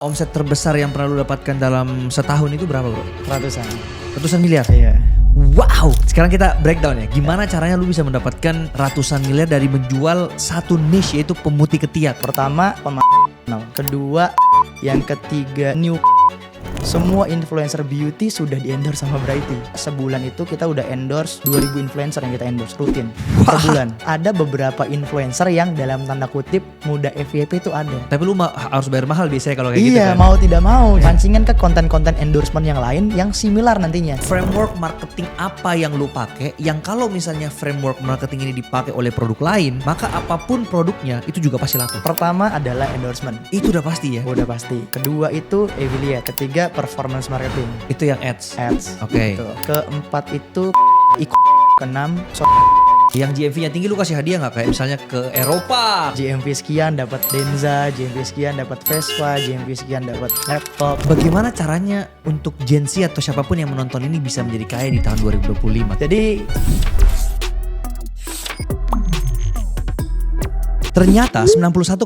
Omset terbesar yang pernah lu dapatkan dalam setahun itu berapa bro? Ratusan miliar? Iya. Wow, sekarang kita breakdown ya. Gimana caranya lu bisa mendapatkan ratusan miliar dari menjual satu niche yaitu pemutih ketiak? Pertama, kedua, yang ketiga, new. Semua influencer beauty sudah di-endorse sama Brighty. Sebulan itu kita udah endorse 2000 influencer yang kita endorse rutin per bulan. Ada beberapa influencer yang dalam tanda kutip muda FYP itu ada. Tapi lu harus bayar mahal biasanya kalau kayak gitu Iya, kan? mau tidak mau. Pancingan ke konten-konten endorsement yang lain yang similar nantinya. Framework marketing apa yang lu pakai yang kalau misalnya framework marketing ini dipakai oleh produk lain, maka apapun produknya itu juga pasti laku. Pertama adalah endorsement. Itu udah pasti ya? Udah pasti. Kedua itu affiliate. Ketiga performance marketing. Itu yang ads? Oke. Gitu. Keempat itu keenam Yang GMV-nya tinggi lu kasih hadiah nggak? Kayak misalnya ke Eropa. GMV sekian dapat Denza, GMV sekian dapat Vespa, GMV sekian dapat laptop. Bagaimana caranya untuk Gen Z atau siapapun yang menonton ini bisa menjadi kaya di tahun 2025? Jadi ternyata 91,6%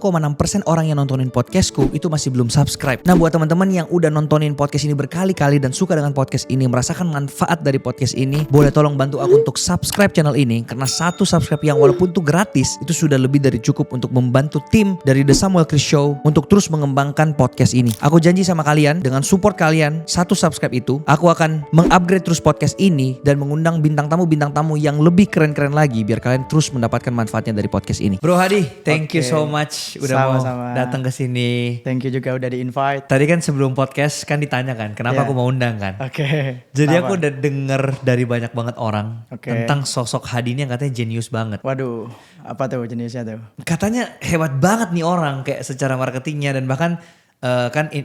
orang yang nontonin podcastku itu masih belum subscribe. Nah buat teman-teman yang udah nontonin podcast ini berkali-kali dan suka dengan podcast ini, merasakan manfaat dari podcast ini, boleh tolong bantu aku untuk subscribe channel ini. Karena satu subscribe yang walaupun itu gratis, itu sudah lebih dari cukup untuk membantu tim dari The Samuel Chris Show untuk terus mengembangkan podcast ini. Aku janji sama kalian, dengan support kalian, satu subscribe itu, aku akan mengupgrade terus podcast ini dan mengundang bintang tamu yang lebih keren-keren lagi biar kalian terus mendapatkan manfaatnya dari podcast ini. Bro Hadi, thank you so much udah Sama-sama. mau datang ke sini. thank you juga udah di-invite. Tadi kan sebelum podcast kan ditanya kan, kenapa Yeah. aku mau undang kan? Oke. Jadi Kenapa? aku udah denger dari banyak banget orang tentang sosok Hadi ini yang katanya jenius banget. Waduh, apa tuh jenisnya tuh? Katanya hebat banget nih orang kayak secara marketingnya dan bahkan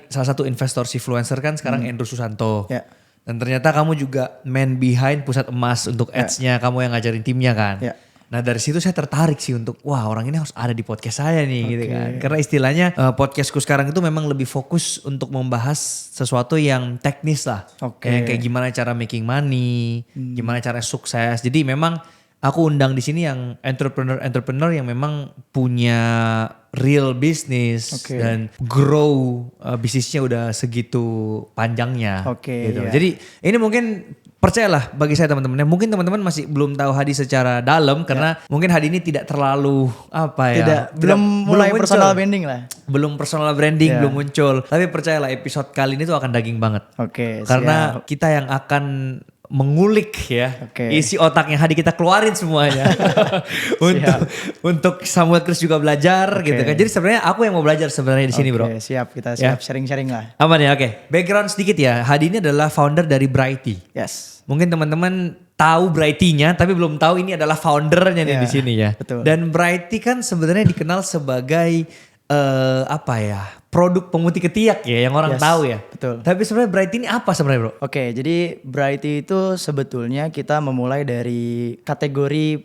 salah satu investor influencer kan sekarang Andrew Susanto. Ya. Dan ternyata kamu juga man behind Pusat Emas untuk ads-nya, kamu yang ngajarin timnya kan. Ya. Nah dari situ saya tertarik sih untuk wah orang ini harus ada di podcast saya nih gitu kan. Karena istilahnya podcastku sekarang itu memang lebih fokus untuk membahas sesuatu yang teknis lah. Kayak gimana cara making money, gimana cara sukses. Jadi memang aku undang di sini yang entrepreneur yang memang punya real business dan grow bisnisnya udah segitu panjangnya. Gitu. Iya. Jadi ini mungkin percayalah bagi saya teman-teman, mungkin teman-teman masih belum tahu Hadi secara dalam karena mungkin Hadi ini tidak terlalu belum mulai muncul. personal branding lah. Belum personal branding, belum muncul. Tapi percayalah episode kali ini tuh akan daging banget. Karena kita yang akan mengulik ya isi otaknya Hadi, kita keluarin semuanya untuk Samuel Chris juga belajar gitu kan. Jadi sebenarnya aku yang mau belajar sebenarnya di sini bro. Siap, kita siap sharing-sharing lah. Aman ya, oke. Background sedikit ya, Hadi ini adalah founder dari Brighty. Yes. Mungkin teman-teman tahu Brighty-nya tapi belum tahu ini adalah foundernya nih di sini ya. Betul. Dan Brighty kan sebenarnya dikenal sebagai produk pemutih ketiak ya yang orang tahu ya. Betul. Tapi sebenarnya Brighty ini apa sebenarnya bro? Oke, jadi Brighty itu sebetulnya kita memulai dari kategori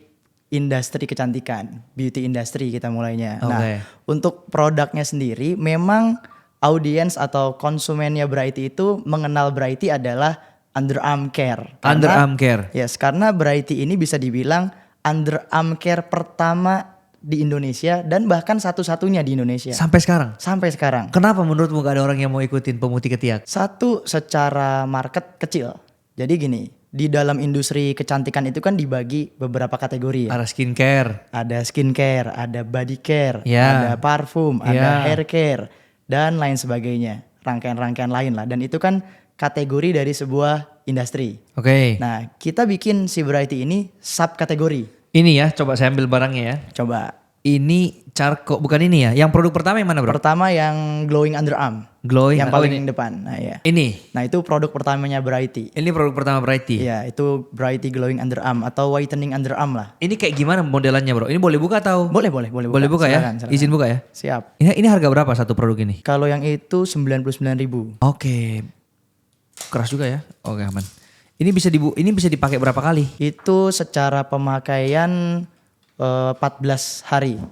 industri kecantikan, beauty industry kita mulainya. Nah, untuk produknya sendiri memang audiens atau konsumennya Brighty itu mengenal Brighty adalah underarm care. Underarm care. Yes, karena Brighty ini bisa dibilang underarm care pertama di Indonesia dan bahkan satu-satunya di Indonesia. Sampai sekarang? Sampai sekarang. Kenapa menurutmu gak ada orang yang mau ikutin pemutih ketiak? Satu, secara market kecil. Jadi gini, di dalam industri kecantikan itu kan dibagi beberapa kategori ya. Ada skincare. Ada skincare, ada body care, Ya. ada parfum, ada hair care, dan lain sebagainya. Rangkaian-rangkaian lain lah. Dan itu kan kategori dari sebuah industri. Oke. Nah, kita bikin si Brighty ini subkategori. Ini ya, coba saya ambil barangnya ya. Coba. Ini charcoal, bukan ini ya. Yang produk pertama yang mana bro? Pertama yang glowing underarm. Glowing. Yang paling depan. Nah ya. Ini. Nah itu produk pertamanya Brighty. Ini produk pertama Brighty. Iya, itu Brighty glowing underarm atau whitening underarm lah. Ini kayak gimana modelannya bro? Ini boleh buka atau? Boleh buka ya? Silakan. Izin buka ya? Siap. Ini harga berapa satu produk ini? Kalau yang itu 99.000. Oke. Keras juga ya? Oke aman. Ini bisa dipakai berapa kali? Itu secara pemakaian 14 hari.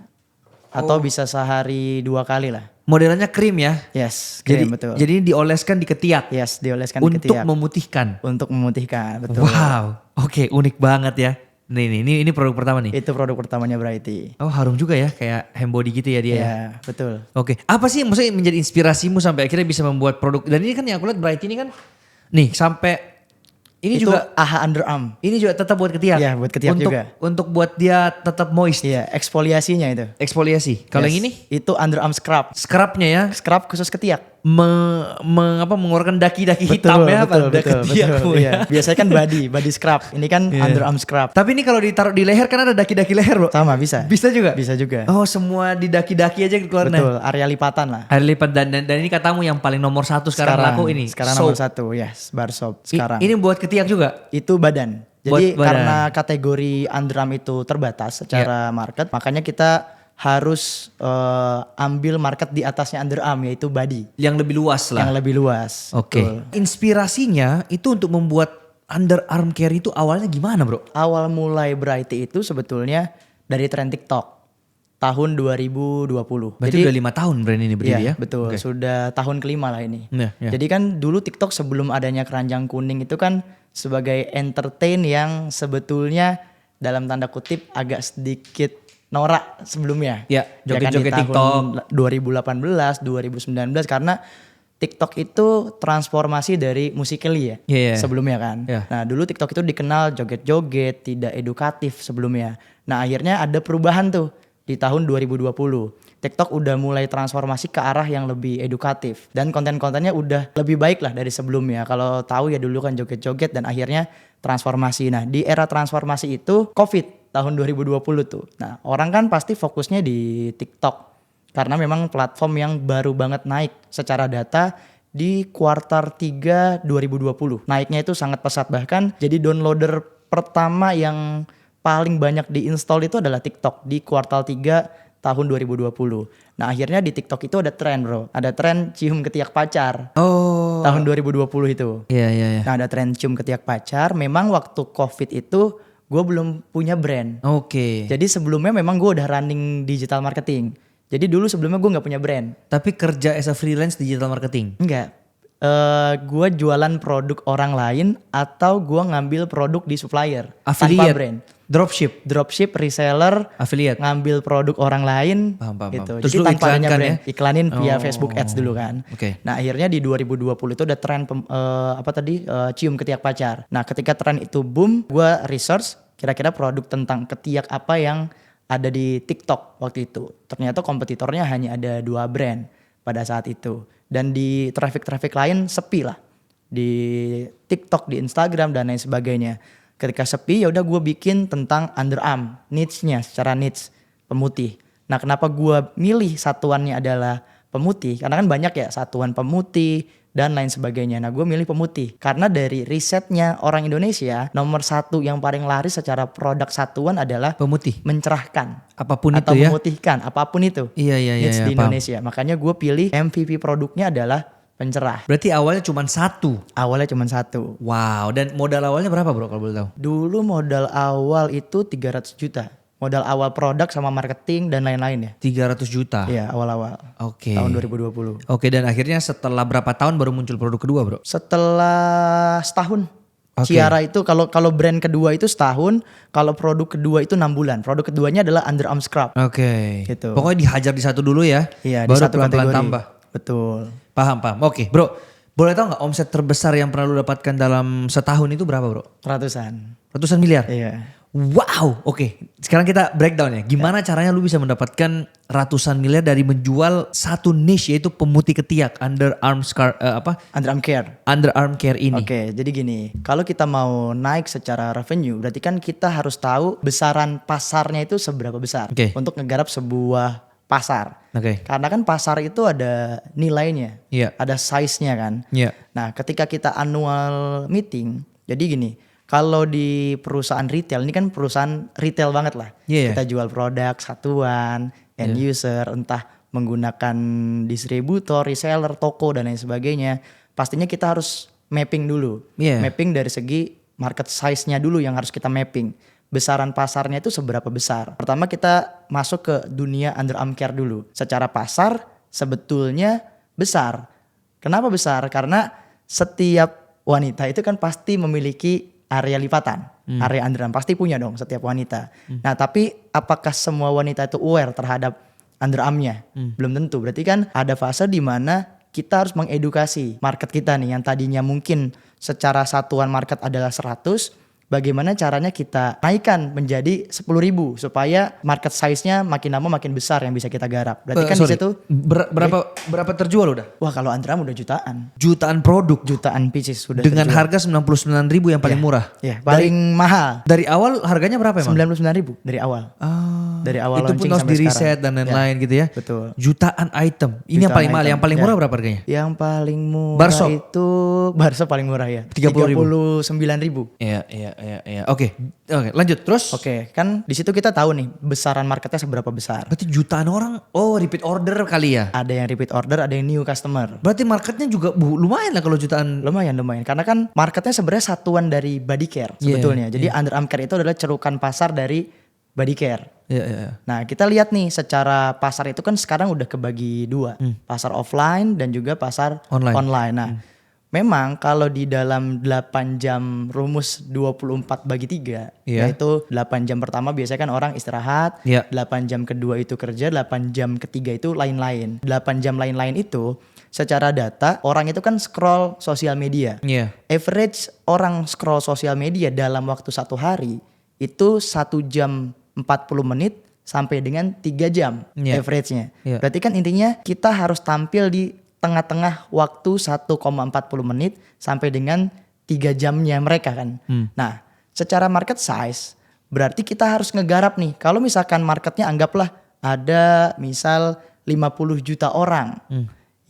Atau bisa sehari 2 kali lah. Modelannya krim ya? Yes, Jadi betul. Jadi ini dioleskan di ketiak. Yes, dioleskan di Untuk ketiak. memutihkan. Untuk memutihkan, betul. Wow. Oke, unik banget ya. Ini produk pertama nih. Itu produk pertamanya Brighty. Oh harum juga ya, kayak handbody gitu ya dia ya. Ya, betul. Oke, apa sih maksudnya menjadi inspirasimu sampai akhirnya bisa membuat produk? Dan ini kan yang aku lihat Brighty ini kan, nih sampai ini itu juga AHA underarm. ini juga tetap buat ketiak. Iya, buat ketiak juga. Untuk buat dia tetap moist. Iya, eksfoliasinya itu. Eksfoliasi. Kalau Yes. yang ini Itu underarm scrub. scrubnya ya, Scrub khusus ketiak. mengeluarkan daki-daki hitam ya pada ketiakmu Iya. ya. Biasanya kan body scrub. Ini kan Iya. underarm scrub. Tapi ini kalau ditaruh di leher kan ada daki-daki leher bro. Sama bisa. Bisa juga? Bisa juga. Oh semua di daki-daki aja keluarnya. Betul, area lipatan lah. Hari lipat dan ini katamu yang paling nomor satu sekarang laku ini. Sekarang Soap. nomor 1, yes, bar soap sekarang. Ini buat ketiak juga? Itu badan. Buat Jadi badan. karena kategori underarm itu terbatas secara market, makanya kita harus ambil market di atasnya underarm, yaitu body. Yang lebih luas lah. Yang lebih luas. Oke. Betul. Inspirasinya itu untuk membuat underarm care itu awalnya gimana bro? Awal mulai Brighty itu sebetulnya dari tren TikTok tahun 2020. Berarti udah 5 tahun brand ini berdiri ya? Iya, betul. Oke. Sudah tahun kelima lah ini. Iya, iya. Jadi kan dulu TikTok sebelum adanya keranjang kuning itu kan sebagai entertain yang sebetulnya dalam tanda kutip agak sedikit norak sebelumnya. Ya, joget-joget di TikTok. tahun 2018, 2019 karena TikTok itu transformasi dari Musical.ly ya Iya, iya. sebelumnya kan. Iya. Nah dulu TikTok itu dikenal joget-joget, tidak edukatif sebelumnya. Nah akhirnya ada perubahan tuh di tahun 2020. TikTok udah mulai transformasi ke arah yang lebih edukatif. Dan konten-kontennya udah lebih baik lah dari sebelumnya. Kalau tahu ya dulu kan joget-joget dan akhirnya transformasi. Nah di era transformasi itu COVID tahun 2020 tuh. Nah orang kan pasti fokusnya di TikTok. Karena memang platform yang baru banget naik secara data di kuartal 3 2020. Naiknya itu sangat pesat, bahkan jadi downloader pertama yang paling banyak diinstal itu adalah TikTok di kuartal 3 tahun 2020. Nah akhirnya di TikTok itu ada tren bro. Ada tren cium ketiak pacar. Oh. Tahun 2020 itu. Iya, iya, iya. Nah ada tren cium ketiak pacar. Memang waktu COVID itu gue belum punya brand. Oke. Jadi sebelumnya memang gue udah running digital marketing. Jadi dulu sebelumnya gue gak punya brand. Tapi kerja as a freelance digital marketing? Enggak. Gue jualan produk orang lain atau gue ngambil produk di supplier. Affiliate? Tanpa brand. Dropship, reseller, affiliate. ngambil produk orang lain. Paham. Gitu. Terus Jadi lu tanpa adanya iklankan brand. ya? Iklanin via Oh. Facebook Ads dulu kan. Oke. Nah akhirnya di 2020 itu ada tren cium ketiak pacar. Nah ketika tren itu boom, gue research kira-kira produk tentang ketiak apa yang ada di TikTok waktu itu. Ternyata kompetitornya hanya ada 2 brand pada saat itu. Dan di traffic lain sepi lah. Di TikTok, di Instagram dan lain sebagainya. Ketika sepi ya udah gue bikin tentang underarm, niche-nya secara niche, pemutih. Nah kenapa gue milih satuannya adalah pemutih? Karena kan banyak ya satuan pemutih dan lain sebagainya. Nah gue milih pemutih karena dari risetnya orang Indonesia nomor 1 yang paling laris secara produk satuan adalah Pemutih. mencerahkan Apapun atau itu ya. memutihkan apapun itu. Iya, Needs di paham. Indonesia. Makanya gue pilih MVP produknya adalah pencerah. Berarti awalnya cuma 1. Awalnya cuma 1. Wow, dan modal awalnya berapa bro kalau boleh tahu? Dulu modal awal itu 300 juta. Modal awal produk sama marketing dan lain-lain ya. 300 juta. Iya awal-awal. Oke. Tahun 2020. Oke, dan akhirnya setelah berapa tahun baru muncul produk kedua bro? Setelah setahun. Oke. Ciara itu kalau brand kedua itu setahun, kalau produk kedua itu 6 bulan. Produk keduanya adalah underarm scrub. Oke. Gitu. Pokoknya dihajar di satu dulu ya. Iya, di baru satu pelan-pelan kategori. tambah. Betul. Paham. Oke, bro. Boleh tahu nggak omset terbesar yang pernah lu dapatkan dalam setahun itu berapa bro? Ratusan miliar? Iya. Wow, oke. Sekarang kita breakdown ya. Gimana caranya lu bisa mendapatkan ratusan miliar dari menjual satu niche yaitu pemutih ketiak underarm Underarm care. underarm care ini. Oke, jadi gini, kalau kita mau naik secara revenue, berarti kan kita harus tahu besaran pasarnya itu seberapa besar Oke. untuk ngegarap sebuah pasar. Oke. Karena kan pasar itu ada nilainya, Iya. ada size-nya kan. Iya. Nah, ketika kita annual meeting, jadi gini, kalau di perusahaan retail, ini kan perusahaan retail banget lah. Iya. Kita jual produk satuan, end user, entah menggunakan distributor, reseller, toko dan lain sebagainya. Pastinya kita harus mapping dulu. Iya. Mapping dari segi market size-nya dulu yang harus kita mapping. Besaran pasarnya itu seberapa besar. Pertama kita masuk ke dunia underarm care dulu. Secara pasar sebetulnya besar. Kenapa besar? Karena setiap wanita itu kan pasti memiliki area lipatan. area underarm. Pasti punya dong setiap wanita. Nah tapi apakah semua wanita itu aware terhadap underarmnya? Belum tentu. Berarti kan ada fase di mana kita harus mengedukasi market kita nih yang tadinya mungkin secara satuan market adalah 100. Bagaimana caranya kita naikkan menjadi 10.000 supaya market size-nya makin lama makin besar yang bisa kita garap. Berarti kan di situ berapa terjual udah? wah kalau underarm udah jutaan. Jutaan produk. Jutaan pieces sudah Dengan terjual. harga 99.000 yang paling murah. Iya, paling mahal. Dari awal harganya berapa emang? 99.000 dari awal. Dari awal itu pun launching harus sampai di riset sekarang. dan lain-lain gitu ya. Betul. Jutaan item. Ini yang Jutaan paling mahal. item. Yang paling murah berapa harganya? Yang paling murah Barso. itu Barso paling murah ya. 30.000. 39.000. Iya. Oke, lanjut terus. Oke, kan di situ kita tahu nih besaran marketnya seberapa besar. Berarti jutaan orang, repeat order kali ya? Ada yang repeat order, ada yang new customer. Berarti marketnya juga lumayan lah kalau jutaan. Lumayan. Karena kan marketnya sebenarnya satuan dari body care sebetulnya. Jadi underarm care itu adalah cerukan pasar dari body care. Iya. Nah kita lihat nih secara pasar itu kan sekarang udah kebagi dua. Pasar offline dan juga pasar online. Nah memang kalau di dalam 8 jam rumus 24 bagi 3. Yaitu 8 jam pertama biasanya kan orang istirahat. 8 jam kedua itu kerja. 8 jam ketiga itu lain-lain. 8 jam lain-lain itu secara data orang itu kan scroll sosial media. Average orang scroll sosial media dalam waktu 1 hari itu 1 jam 40 menit sampai dengan 3 jam average-nya. Berarti kan intinya kita harus tampil di tengah-tengah waktu 1,40 menit sampai dengan 3 jamnya mereka kan. Nah secara market size berarti kita harus ngegarap nih. Kalau misalkan marketnya anggaplah ada misal 50 juta orang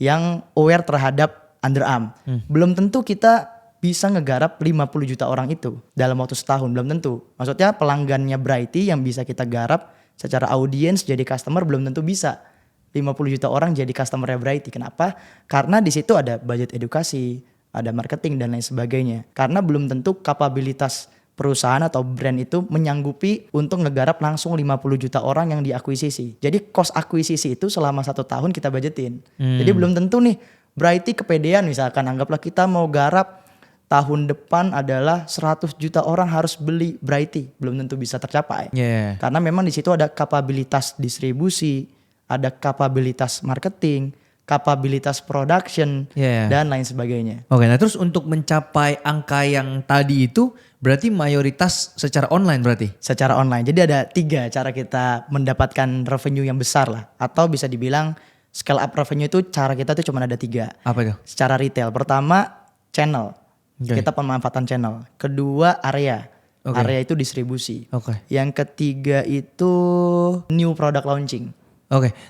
yang aware terhadap underarm. Belum tentu kita bisa ngegarap 50 juta orang itu dalam waktu setahun, belum tentu. Maksudnya pelanggannya Brighty yang bisa kita garap secara audiens jadi customer belum tentu bisa 50 juta orang jadi customer Brighty. Kenapa? Karena di situ ada budget edukasi, ada marketing dan lain sebagainya. Karena belum tentu kapabilitas perusahaan atau brand itu menyanggupi untuk ngegarap langsung 50 juta orang yang diakuisisi. Jadi cost akuisisi itu selama 1 tahun kita budgetin. Jadi belum tentu nih Brighty kepedean misalkan anggaplah kita mau garap tahun depan adalah 100 juta orang harus beli Brighty. Belum tentu bisa tercapai. Karena memang di situ ada kapabilitas distribusi, ada kapabilitas marketing, kapabilitas production, dan lain sebagainya. Oke, nah terus untuk mencapai angka yang tadi itu berarti mayoritas secara online berarti? Secara online. Jadi ada 3 cara kita mendapatkan revenue yang besar lah. Atau bisa dibilang scale up revenue itu cara kita tuh cuma ada 3. Apa itu? Secara retail. Pertama channel. Kita pemanfaatan channel. Kedua area. Area itu distribusi. Yang ketiga itu new product launching.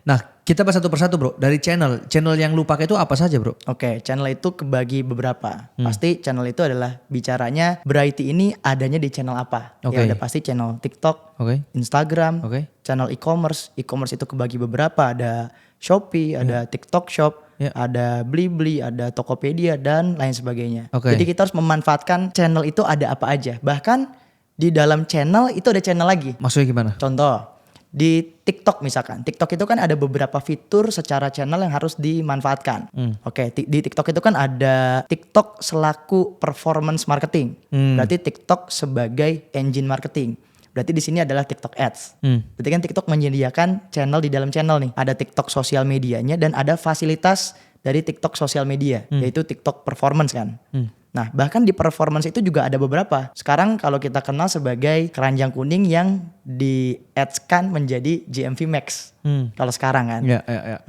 Nah kita bahas satu persatu bro. Dari channel yang lu pakai itu apa saja bro? Channel itu kebagi beberapa. Pasti channel itu adalah bicaranya Brighty ini adanya di channel apa. Ya udah pasti channel TikTok, Instagram, channel e-commerce. E-commerce itu kebagi beberapa. Ada Shopee, ada TikTok Shop, ada Blibli, ada Tokopedia dan lain sebagainya. Jadi kita harus memanfaatkan channel itu ada apa aja. Bahkan di dalam channel itu ada channel lagi. Maksudnya gimana? Contoh di TikTok misalkan. TikTok itu kan ada beberapa fitur secara channel yang harus dimanfaatkan. Di TikTok itu kan ada TikTok selaku performance marketing. Berarti TikTok sebagai engine marketing. Berarti di sini adalah TikTok Ads. Berarti kan TikTok menyediakan channel di dalam channel nih. Ada TikTok sosial medianya dan ada fasilitas dari TikTok sosial media, yaitu TikTok performance kan. Nah bahkan di performance itu juga ada beberapa. Sekarang kalau kita kenal sebagai keranjang kuning yang di ads-kan menjadi GMV Max. Kalau sekarang kan.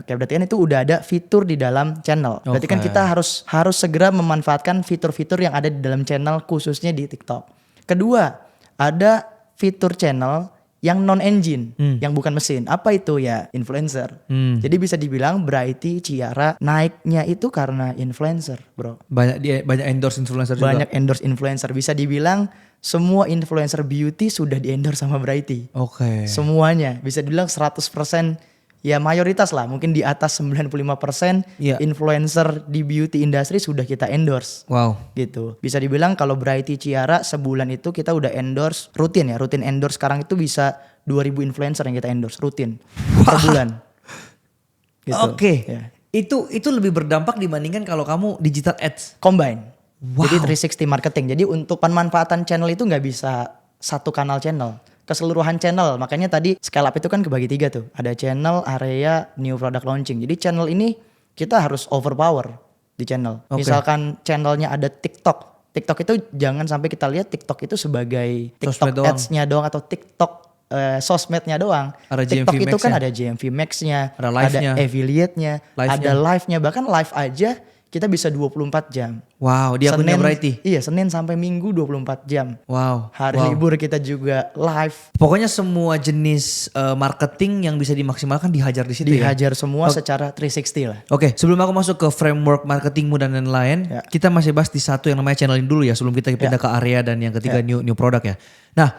Berarti kan itu udah ada fitur di dalam channel. Berarti kan kita harus segera memanfaatkan fitur-fitur yang ada di dalam channel khususnya di TikTok. Kedua, ada fitur channel yang non-engine, yang bukan mesin. Apa itu ya? Influencer. Jadi bisa dibilang Brighty Ciara naiknya itu karena influencer, bro. Banyak endorse influencer juga. Banyak endorse influencer. Bisa dibilang semua influencer beauty sudah di-endorse sama Brighty. Semuanya. Bisa dibilang 100%. Ya mayoritas lah, mungkin di atas 95% influencer di beauty industry sudah kita endorse. Gitu. Bisa dibilang kalau Brighty Ciara sebulan itu kita udah endorse rutin endorse sekarang itu bisa 2000 influencer yang kita endorse rutin per bulan. Gitu. Itu lebih berdampak dibandingkan kalau kamu digital ads. Combine. Wow. Jadi 360 marketing. Jadi untuk pemanfaatan channel itu nggak bisa satu kanal channel, keseluruhan channel. Makanya tadi scale up itu kan kebagi 3 tuh. Ada channel, area, new product launching. Jadi channel ini kita harus overpower di channel. Misalkan channelnya ada TikTok. TikTok itu jangan sampai kita lihat TikTok itu sebagai TikTok ads-nya doang atau TikTok sosmednya doang. Ada TikTok GMV itu kan Max-nya. ada GMV Max-nya, Ada affiliate-nya, ada live-nya. Bahkan live aja kita bisa 24 jam. Wow, di akunnya Brighty. Iya, Senin sampai Minggu 24 jam. Wow. Hari libur kita juga live. Pokoknya semua jenis marketing yang bisa dimaksimalkan dihajar di situ ya. Dihajar semua secara 360 lah. Oke, sebelum aku masuk ke framework marketingmu dan lain-lain, kita masih bahas di satu yang namanya channeling dulu ya sebelum kita pindah ke area dan yang ketiga new product ya. Nah,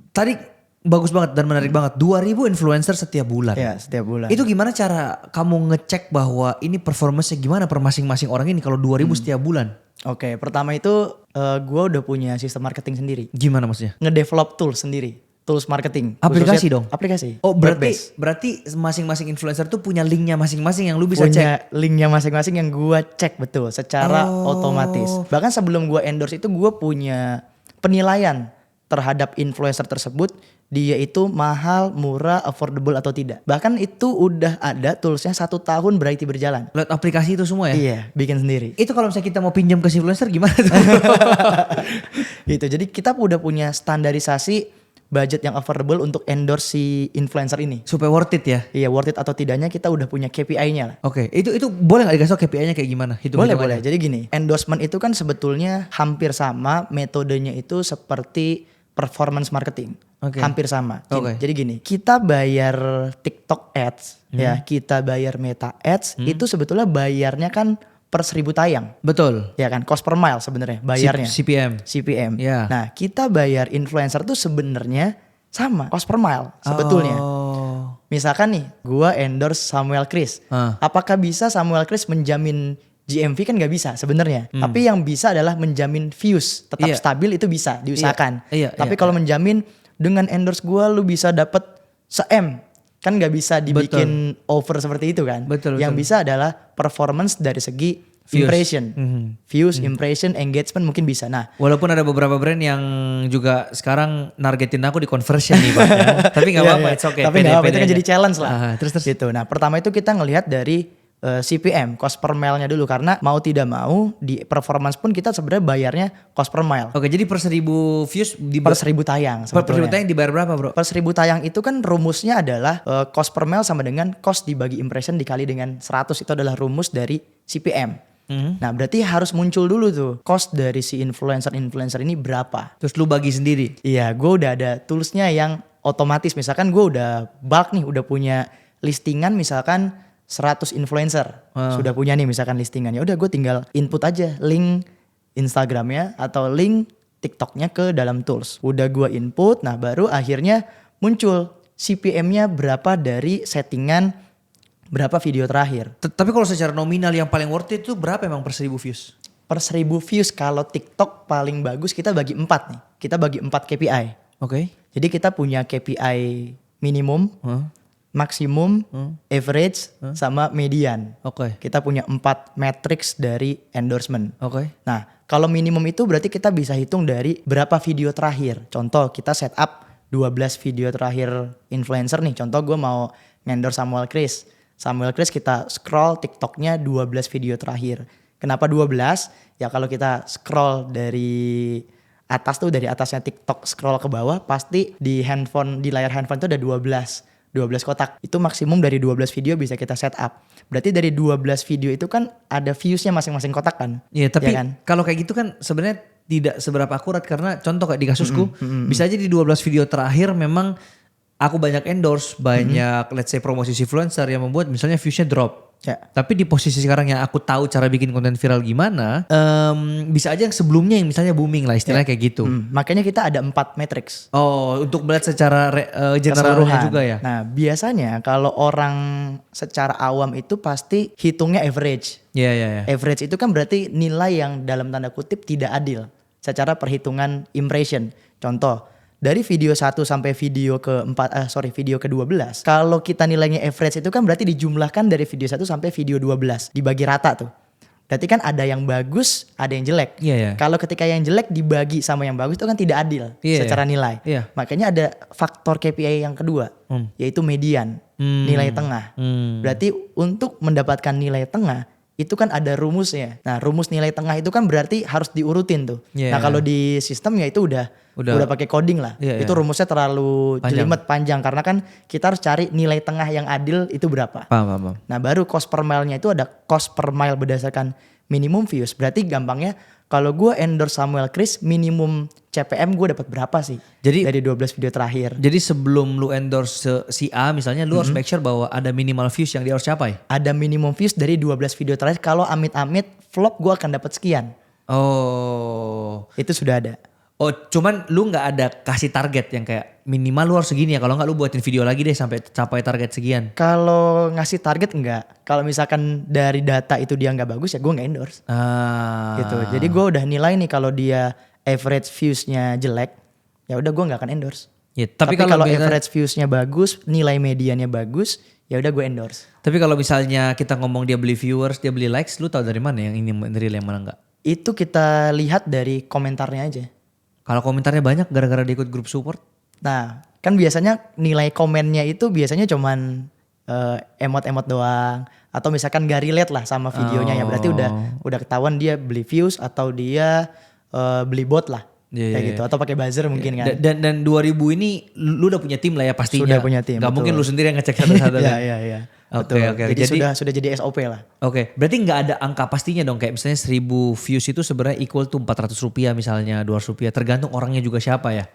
tadi bagus banget dan menarik banget. 2.000 influencer setiap bulan. Ya, setiap bulan. Itu gimana cara kamu ngecek bahwa ini performance-nya gimana per masing-masing orang ini kalau 2.000 setiap bulan? Oke, pertama itu gue udah punya sistem marketing sendiri. Gimana maksudnya? Ngedevelop tools sendiri. Tools marketing. Aplikasi dong? Aplikasi. Oh berarti masing-masing influencer tuh punya linknya masing-masing yang lu bisa cek? Punya linknya masing-masing yang gue cek betul secara otomatis. Bahkan sebelum gue endorse itu gue punya penilaian terhadap influencer tersebut. Dia itu mahal, murah, affordable atau tidak. Bahkan itu udah ada toolsnya 1 tahun Brighty berjalan. Lewat aplikasi itu semua ya? Iya, bikin sendiri. Itu kalau misalnya kita mau pinjam ke si influencer gimana tuh? Gitu, jadi kita udah punya standarisasi budget yang affordable untuk endorse si influencer ini. Supaya worth it ya? Iya, worth it atau tidaknya kita udah punya KPI-nya lah. Oke, itu boleh gak dikasih tau KPI-nya kayak gimana? Boleh. Jadi gini, endorsement itu kan sebetulnya hampir sama, metodenya itu seperti performance marketing. Hampir sama. Jadi gini, kita bayar TikTok ads ya, kita bayar Meta ads, itu sebetulnya bayarnya kan per 1.000 tayang. Betul. Ya kan, cost per mile sebenarnya bayarnya. CPM. Yeah. Nah, kita bayar influencer tuh sebenarnya sama, cost per mile sebetulnya. Misalkan nih, gua endorse Samuel Chris. Apakah bisa Samuel Chris menjamin GMV? Kan nggak bisa sebenarnya. Tapi yang bisa adalah menjamin views tetap stabil, itu bisa diusahakan. Tapi kalau menjamin dengan endorse gue lu bisa dapat se-M, kan nggak bisa dibikin over seperti itu kan. Yang bisa adalah performance dari segi impression, views, impression, engagement mungkin bisa. Nah, walaupun ada beberapa brand yang juga sekarang nargetin aku di conversion nih Pak. Ya. Tapi nggak apa-apa, it's okay. Tapi nggak apa-apa, itu kan jadi challenge lah. Terus gitu. Nah, pertama itu kita ngelihat dari CPM, cost per mile-nya dulu, karena mau tidak mau di performance pun kita sebenarnya bayarnya cost per mile. Oke, jadi per 1.000 views per 1.000 tayang. Per 1.000 tayang dibayar berapa, Bro? Per 1.000 tayang itu kan rumusnya adalah cost per mile sama dengan cost dibagi impression dikali dengan 100, itu adalah rumus dari CPM. Nah, berarti harus muncul dulu tuh cost dari si influencer ini berapa. Terus lu bagi sendiri? Iya, gue udah ada toolsnya yang otomatis. Misalkan gue udah bulk nih, udah punya listingan misalkan 100 influencer. Sudah punya nih misalkan listingannya. Udah gue tinggal input aja link Instagramnya atau link TikToknya ke dalam tools. Udah gue input, nah baru akhirnya muncul CPM-nya berapa dari settingan berapa video terakhir. Tapi kalau secara nominal yang paling worth it itu berapa emang per 1.000 views? Per 1.000 views kalau TikTok paling bagus kita bagi 4 nih. Kita bagi 4 KPI. Oke. Jadi kita punya KPI minimum, maksimum, average, sama median. Kita punya 4 matrix dari endorsement. Nah, kalau minimum itu berarti kita bisa hitung dari berapa video terakhir. Contoh kita set up 12 video terakhir influencer nih. Contoh gue mau endorse Samuel Chris. Kita scroll TikToknya 12 video terakhir. Kenapa 12? Ya kalau kita scroll dari atas tuh, dari atasnya TikTok scroll ke bawah, pasti di layar handphone tuh ada 12 kotak. Itu maksimum dari 12 video bisa kita set up. Berarti dari 12 video itu kan ada viewsnya masing-masing kotak kan. Iya, tapi ya kan? Kalau kayak gitu kan sebenarnya tidak seberapa akurat, karena contoh kayak di kasusku bisa aja di 12 video terakhir memang aku banyak endorse, banyak let's say promosi influencer yang membuat misalnya viewsnya drop. Tapi di posisi sekarang yang aku tahu cara bikin konten viral gimana, bisa aja yang sebelumnya yang misalnya booming lah istilahnya kayak gitu. Makanya kita ada 4 matrix. Oh, untuk melihat secara generalnya juga ya. Nah, biasanya kalau orang secara awam itu pasti hitungnya average. Iya. Average itu kan berarti nilai yang dalam tanda kutip tidak adil secara perhitungan impression. Contoh, dari video 1 sampai video video ke-12. Kalau kita nilainya average itu kan berarti dijumlahkan dari video 1 sampai video 12. Dibagi rata tuh. Berarti kan ada yang bagus, ada yang jelek. Iya. Kalau ketika yang jelek dibagi sama yang bagus itu kan tidak adil secara nilai. Makanya ada faktor KPI yang kedua, yaitu median, nilai tengah. Berarti untuk mendapatkan nilai tengah itu kan ada rumusnya. Nah, rumus nilai tengah itu kan berarti harus diurutin tuh. Nah, kalau di sistem ya itu udah pakai coding lah. Itu rumusnya terlalu jelimet panjang karena kan kita harus cari nilai tengah yang adil itu berapa. Paham. Nah, baru cost per mile-nya itu ada cost per mile berdasarkan minimum views. Berarti gampangnya kalau gue endorse Samuel Chris, minimum CPM gue dapat berapa sih? Jadi dari 12 video terakhir. Jadi sebelum lu endorse si A misalnya, lu harus make sure bahwa ada minimal views yang dia harus capai. Ada minimum views dari 12 video terakhir. Kalau amit-amit flop, gue akan dapat sekian. Oh, itu sudah ada. Oh, cuman lu nggak ada kasih target yang kayak minimal lu harus segini ya. Kalau nggak lu buatin video lagi deh sampai capai target sekian. Kalau ngasih target enggak. Kalau misalkan dari data itu dia nggak bagus ya gue nggak endorse. Gitu. Jadi gue udah nilai nih kalau dia average viewsnya jelek, ya udah gue nggak akan endorse. Ya, tapi kalau average viewsnya bagus, nilai mediannya bagus, ya udah gue endorse. Tapi kalau misalnya kita ngomong dia beli viewers, dia beli likes, lu tahu dari mana yang ini real yang mana enggak? Itu kita lihat dari komentarnya aja. Kalau komentarnya banyak gara-gara dia ikut grup support? Nah, kan biasanya nilai komennya itu biasanya cuman emot-emot doang. Atau misalkan gak relate lah sama videonya ya. Berarti udah ketahuan dia beli views atau dia beli bot lah. Kayak gitu. Atau pakai buzzer mungkin kan. Dan 2000 ini lu udah punya tim lah ya pastinya. Sudah punya tim. Gak mungkin lu sendiri yang ngecek satu-satu kan? Iya. Oke. Jadi sudah jadi SOP lah. Oke. Berarti gak ada angka pastinya dong. Kayak misalnya 1000 views itu sebenarnya equal to 400 rupiah misalnya, 200 rupiah. Tergantung orangnya juga siapa ya?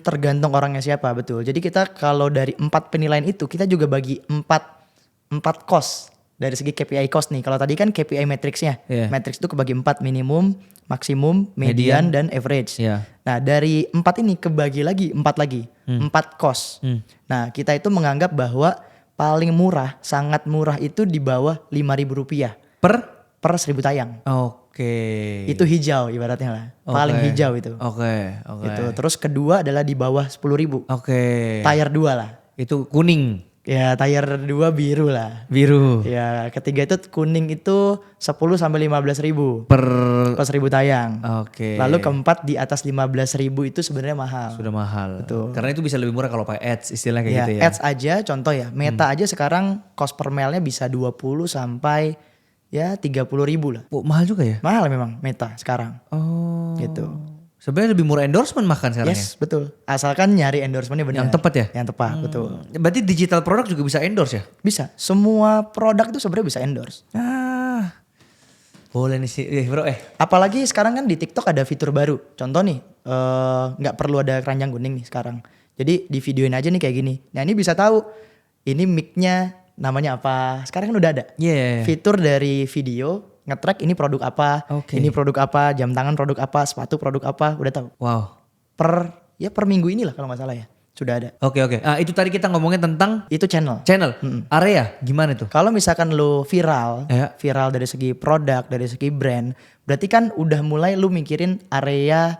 Tergantung orangnya siapa, betul. Jadi kita kalau dari 4 penilaian itu kita juga bagi 4 cost. Dari segi KPI cost nih. Kalau tadi kan KPI matrixnya. Matrix itu kebagi 4, minimum, maksimum, median, dan average. Nah, dari 4 ini kebagi lagi 4 lagi. 4 cost. Nah, kita itu menganggap bahwa paling murah, sangat murah itu di bawah 5.000 rupiah. Per 1000 tayang. Oke. Itu hijau ibaratnya lah. Paling hijau itu. Oke. Itu. Terus kedua adalah di bawah 10.000. Tier 2 lah. Itu kuning. Ya, tier 2 biru lah. Biru. Ya, ketiga itu kuning itu 10 sampai 15.000 per 1000 tayang. Oke. Lalu keempat di atas 15.000 itu sebenarnya mahal. Sudah mahal. Betul. Karena itu bisa lebih murah kalau pakai ads, istilahnya kayak gitu ya. Ads aja contoh ya. Meta aja sekarang cost per mile-nya bisa 20 sampai ya 30.000 lah. Oh, mahal juga ya? Mahal memang Meta sekarang. Oh. Gitu. Sebenarnya lebih murah endorsement makan sekarang ya? Yes, betul. Asalkan nyari endorsementnya benar. Yang tepat ya? Yang tepat, betul. Berarti digital produk juga bisa endorse ya? Bisa. Semua produk itu sebenarnya bisa endorse. Boleh nih sih, bro. Apalagi sekarang kan di TikTok ada fitur baru. Contoh nih, nggak perlu ada keranjang kuning nih sekarang. Jadi di videoin aja nih kayak gini. Nah ini bisa tahu ini mic-nya namanya apa. Sekarang kan udah ada. Fitur dari video nge-track ini produk apa, ini produk apa, jam tangan produk apa, sepatu produk apa, udah tahu. Wow. Per minggu inilah kalau nggak salah ya. Sudah ada. Oke. Itu tadi kita ngomongin tentang itu channel. Area gimana tuh? Kalau misalkan lu viral dari segi produk, dari segi brand, berarti kan udah mulai lu mikirin area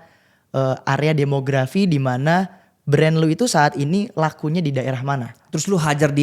demografi di mana brand lu itu saat ini lakunya di daerah mana. Terus lu hajar di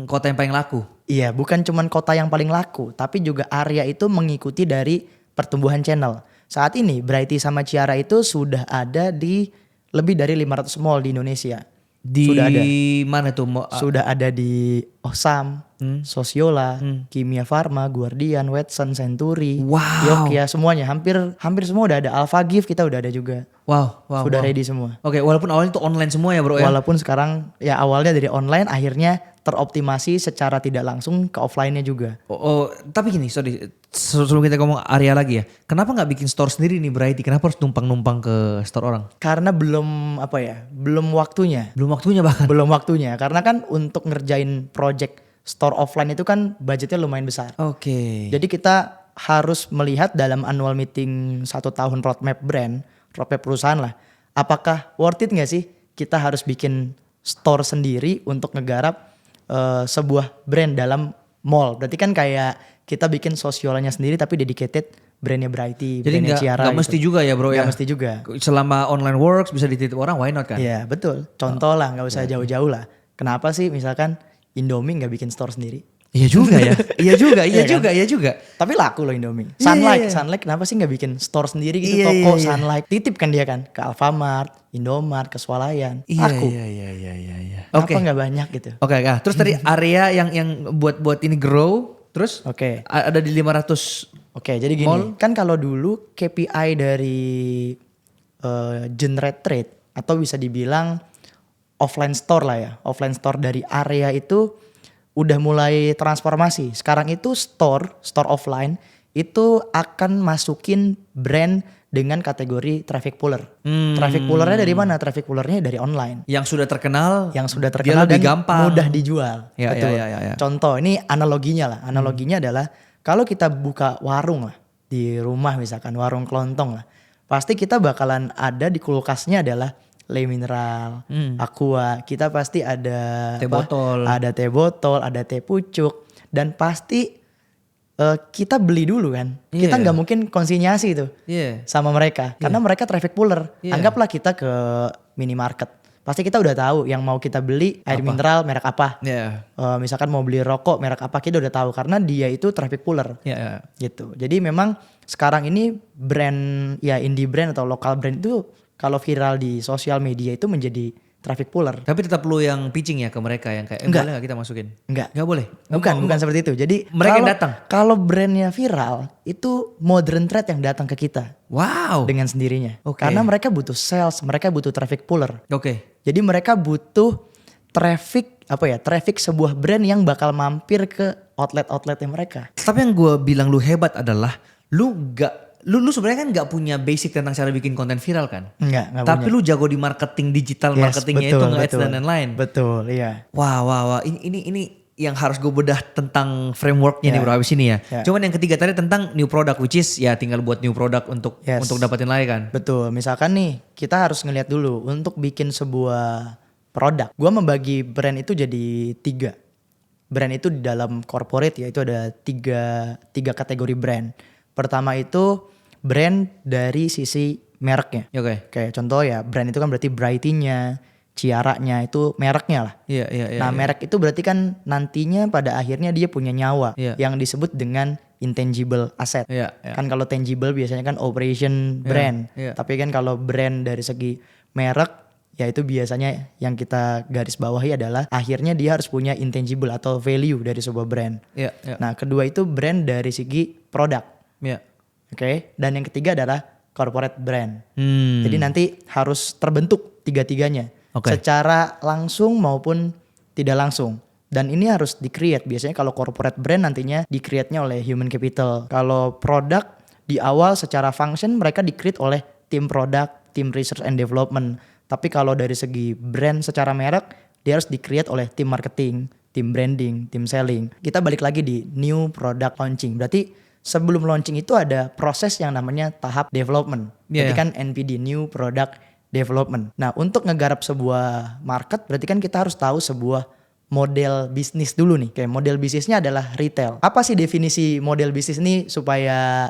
kota yang paling laku? Iya, bukan cuman kota yang paling laku, tapi juga area itu mengikuti dari pertumbuhan channel. Saat ini Brighty sama Ciara itu sudah ada di lebih dari 500 mall di Indonesia. Sudah ada. Di mana tuh? Sudah ada di Osam, Sosiola, Kimia Farma, Guardian, Watson, Century, Yokia, semuanya. Hampir semua udah ada. Alpha Gift kita udah ada juga. Wow. Sudah ready semua. Oke, walaupun awalnya itu online semua ya bro ya? Walaupun sekarang ya awalnya dari online, akhirnya teroptimasi secara tidak langsung ke offline-nya juga. Tapi gini, sorry, sebelum kita ngomong area lagi ya, kenapa nggak bikin store sendiri nih Brighty? Kenapa harus numpang-numpang ke store orang? Karena belum waktunya. Belum waktunya, karena kan untuk ngerjain project store offline itu kan budgetnya lumayan besar. Oke. Jadi kita harus melihat dalam annual meeting 1 tahun roadmap perusahaan lah. Apakah worth it gak sih kita harus bikin store sendiri untuk ngegarap sebuah brand dalam mall. Berarti kan kayak kita bikin sosialnya sendiri tapi dedicated brandnya Brighty, brandnya Ciara. Jadi gak mesti juga ya bro ya? Gak mesti juga. Selama online works bisa dititip orang, why not kan? Iya betul. Contoh lah, gak usah jauh-jauh lah. Kenapa sih misalkan Indomie gak bikin store sendiri? Iya juga ya. Iya juga, Iya kan? iya juga. Tapi laku loh Indomie. Iya, iya. Sunlight kenapa sih nggak bikin store sendiri gitu, Iya, toko iya. Sunlight. Titip kan dia kan ke Alfamart, Indomart, ke Swalayan. Iya, Laku. iya. Kenapa nggak banyak gitu? Oke, terus tadi area yang buat ini grow, terus Oke. ada di 500. Oke, jadi gini, Mall. kan kalau dulu KPI dari generate trade atau bisa dibilang offline store lah ya, offline store dari area itu udah mulai transformasi. Sekarang itu store offline itu akan masukin brand dengan kategori traffic puller. Traffic pullernya dari mana? Traffic pullernya dari online. Yang sudah terkenal, Yang sudah dia terkenal lebih dan gampang. mudah dijual. Ya, Betul. ya. Contoh, ini analoginya lah. Analoginya adalah kalau kita buka warung lah di rumah, misalkan warung kelontong lah, pasti kita bakalan ada di kulkasnya adalah Le Mineral, Aqua. Kita pasti ada Teh botol. ada teh botol, ada teh pucuk, dan pasti kita beli dulu kan. Iya. Kita nggak mungkin konsinyasi itu Iya. sama mereka karena mereka traffic puller. Iya. Anggaplah kita ke minimarket. Pasti kita udah tahu yang mau kita beli air mineral merek apa. Iya. Misalkan mau beli rokok merek apa, kita udah tahu karena dia itu traffic puller. Iya. Gitu. Jadi memang sekarang ini brand ya indie brand atau lokal brand itu kalau viral di sosial media itu menjadi traffic puller. Tapi tetap lu yang pitching ya ke mereka yang kayak Enggak. boleh gak kita masukin? Enggak. Nggak boleh. Bukan seperti itu. Jadi Mereka yang datang? Kalau brandnya viral itu modern trade yang datang ke kita Wow. dengan sendirinya. Oke. Karena mereka butuh sales, mereka butuh traffic puller. Oke. Jadi mereka butuh traffic sebuah brand yang bakal mampir ke outletnya mereka. Tapi yang gue bilang lu hebat adalah lu sebenarnya kan nggak punya basic tentang cara bikin konten viral kan? Enggak Tapi punya. lu jago di marketing digital, marketingnya itu nge-ads dan lain-lain. Betul, iya. Wah. Ini yang harus gue bedah tentang frameworknya nih Ya. bro abis ini ya. Ya. Cuman yang ketiga tadi tentang new product, which is ya tinggal buat new product untuk Yes. dapatin lain kan. Betul, misalkan nih kita harus ngelihat dulu untuk bikin sebuah produk. Gua membagi brand itu jadi 3. Brand itu di dalam corporate ya itu ada tiga kategori brand. Pertama itu brand dari sisi mereknya. Oke. Kayak contoh ya brand itu kan berarti Brighty-nya, Ciara-nya itu mereknya lah. Iya. Nah merek itu berarti kan nantinya pada akhirnya dia punya nyawa Iya. yang disebut dengan intangible asset. Iya. Kan kalau tangible biasanya kan operation brand. Iya. Tapi kan kalau brand dari segi merek ya itu biasanya yang kita garis bawahi adalah akhirnya dia harus punya intangible atau value dari sebuah brand. Iya. Nah kedua itu brand dari segi produk. Iya. Oke. Dan yang ketiga adalah corporate brand. Hmm. Jadi nanti harus terbentuk tiga-tiganya. Oke. Secara langsung maupun tidak langsung. Dan ini harus di-create. Biasanya kalau corporate brand nantinya di-create-nya oleh human capital. Kalau produk di awal secara function mereka di-create oleh tim produk, tim research and development. Tapi kalau dari segi brand secara merek dia harus di-create oleh tim marketing, tim branding, tim selling. Kita balik lagi di new product launching. Berarti sebelum launching itu ada proses yang namanya tahap development. Yeah. Berarti kan NPD, new product development. Nah untuk ngegarap sebuah market berarti kan kita harus tahu sebuah model bisnis dulu nih. Kayak model bisnisnya adalah retail. Apa sih definisi model bisnis ini supaya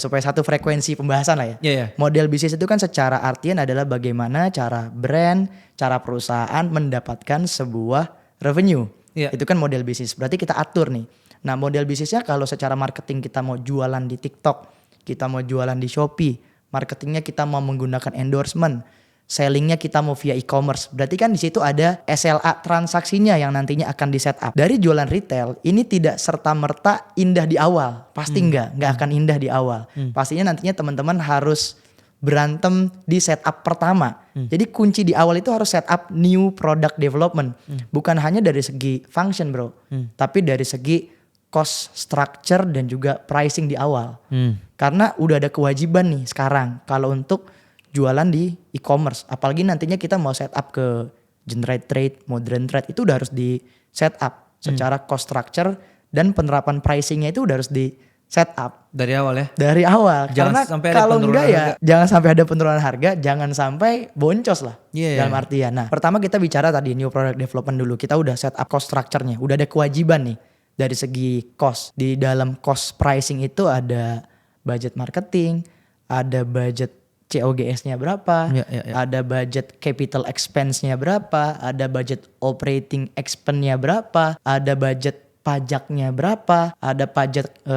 supaya satu frekuensi pembahasan lah ya. Iya. Model bisnis itu kan secara artian adalah bagaimana cara brand, cara perusahaan mendapatkan sebuah revenue. Iya. Itu kan model bisnis. Berarti kita atur nih. Nah model bisnisnya kalau secara marketing kita mau jualan di TikTok, kita mau jualan di Shopee, marketingnya kita mau menggunakan endorsement, sellingnya kita mau via e-commerce. Berarti kan di situ ada SLA transaksinya yang nantinya akan di set up. Dari jualan retail ini tidak serta-merta indah di awal. Pasti nggak akan indah di awal. Pastinya nantinya teman-teman harus berantem di setup pertama. Jadi kunci di awal itu harus setup new product development. Bukan hanya dari segi function bro, tapi dari segi cost structure dan juga pricing di awal. Karena udah ada kewajiban nih sekarang kalau untuk jualan di e-commerce. Apalagi nantinya kita mau setup ke generate trade, modern trade itu udah harus di setup secara cost structure dan penerapan pricingnya itu udah harus di setup Dari awal ya. dari awal. Jangan Karena sampai ada kalau penurunan enggak ya harga. jangan sampai ada penurunan harga, jangan sampai boncos lah. Iya. Dalam artian. Nah, pertama kita bicara tadi new product development dulu. Kita udah set up cost structure-nya, udah ada kewajiban nih dari segi cost. Di dalam cost pricing itu ada budget marketing, ada budget COGS-nya berapa, Ya. ada budget capital expense-nya berapa, ada budget operating expense-nya berapa, ada budget pajaknya berapa, ada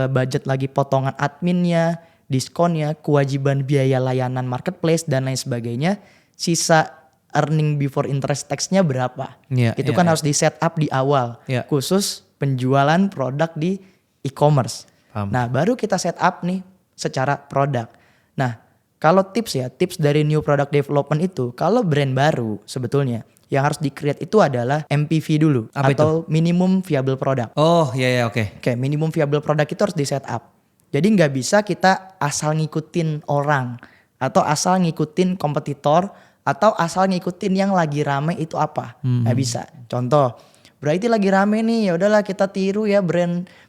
budget lagi potongan adminnya, diskonnya, kewajiban biaya layanan marketplace dan lain sebagainya. Sisa earning before interest tax-nya berapa. Itu kan harus di set up di awal. Khusus penjualan produk di e-commerce. Nah baru kita set up nih secara produk. Nah kalau tips dari new product development itu, kalau brand baru sebetulnya yang harus di-create itu adalah MPV dulu. Apa atau itu? minimum viable product. Oh iya oke. Oke, minimum viable product itu harus di set up. Jadi nggak bisa kita asal ngikutin orang atau asal ngikutin kompetitor atau asal ngikutin yang lagi rame itu apa. Nggak bisa. Contoh, Brighty lagi rame nih, ya udahlah kita tiru ya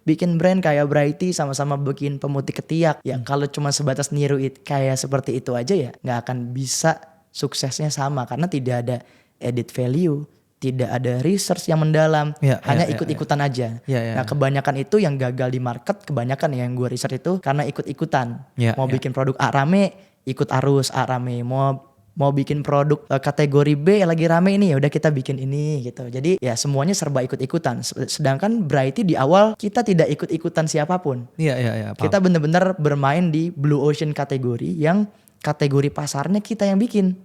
bikin brand kayak Brighty sama-sama bikin pemutih ketiak. Ya kalau cuma sebatas niru kayak seperti itu aja ya nggak akan bisa suksesnya sama karena tidak ada added value, tidak ada research yang mendalam, hanya ikut-ikutan aja. Nah kebanyakan itu yang gagal di market, kebanyakan yang gue research itu karena ikut-ikutan. Mau bikin produk A rame, ikut arus A rame. Mau bikin produk kategori B yang lagi rame ini, ya udah kita bikin ini gitu. Jadi ya semuanya serba ikut-ikutan. Sedangkan Brighty di awal kita tidak ikut-ikutan siapapun. Kita benar-benar bermain di blue ocean kategori yang kategori pasarnya kita yang bikin.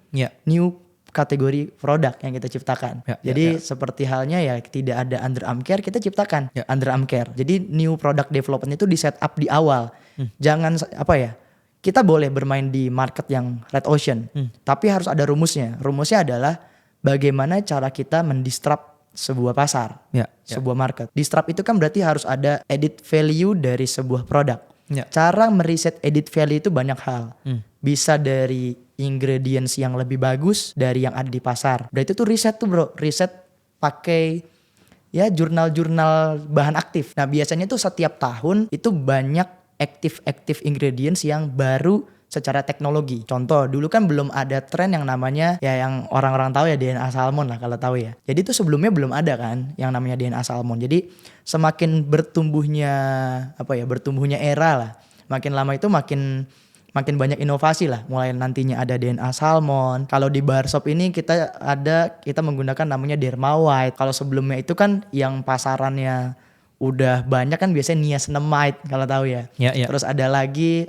New kategori produk yang kita ciptakan. Jadi seperti halnya ya tidak ada underarm care, kita ciptakan underarm care. Jadi new product development itu di set up di awal. Jangan kita boleh bermain di market yang red ocean, tapi harus ada rumusnya. Rumusnya adalah bagaimana cara kita mendisrupt sebuah pasar, sebuah market. Disrupt itu kan berarti harus ada added value dari sebuah produk. Cara meriset added value itu banyak hal. Bisa dari ingredients yang lebih bagus dari yang ada di pasar. Berarti itu riset tuh bro, riset pakai ya jurnal-jurnal bahan aktif. Nah biasanya tuh setiap tahun itu banyak active ingredients yang baru secara teknologi. Contoh dulu kan belum ada tren yang namanya ya yang orang-orang tahu ya DNA salmon lah kalau tahu ya. Jadi itu sebelumnya belum ada kan yang namanya DNA salmon. Jadi semakin bertumbuhnya era lah. Makin lama itu makin banyak inovasi lah. Mulai nantinya ada DNA salmon. Kalau di bar shop ini kita menggunakan namanya Derma White. Kalau sebelumnya itu kan yang pasarannya udah banyak kan biasanya niacinamide kalau tahu ya. Terus ada lagi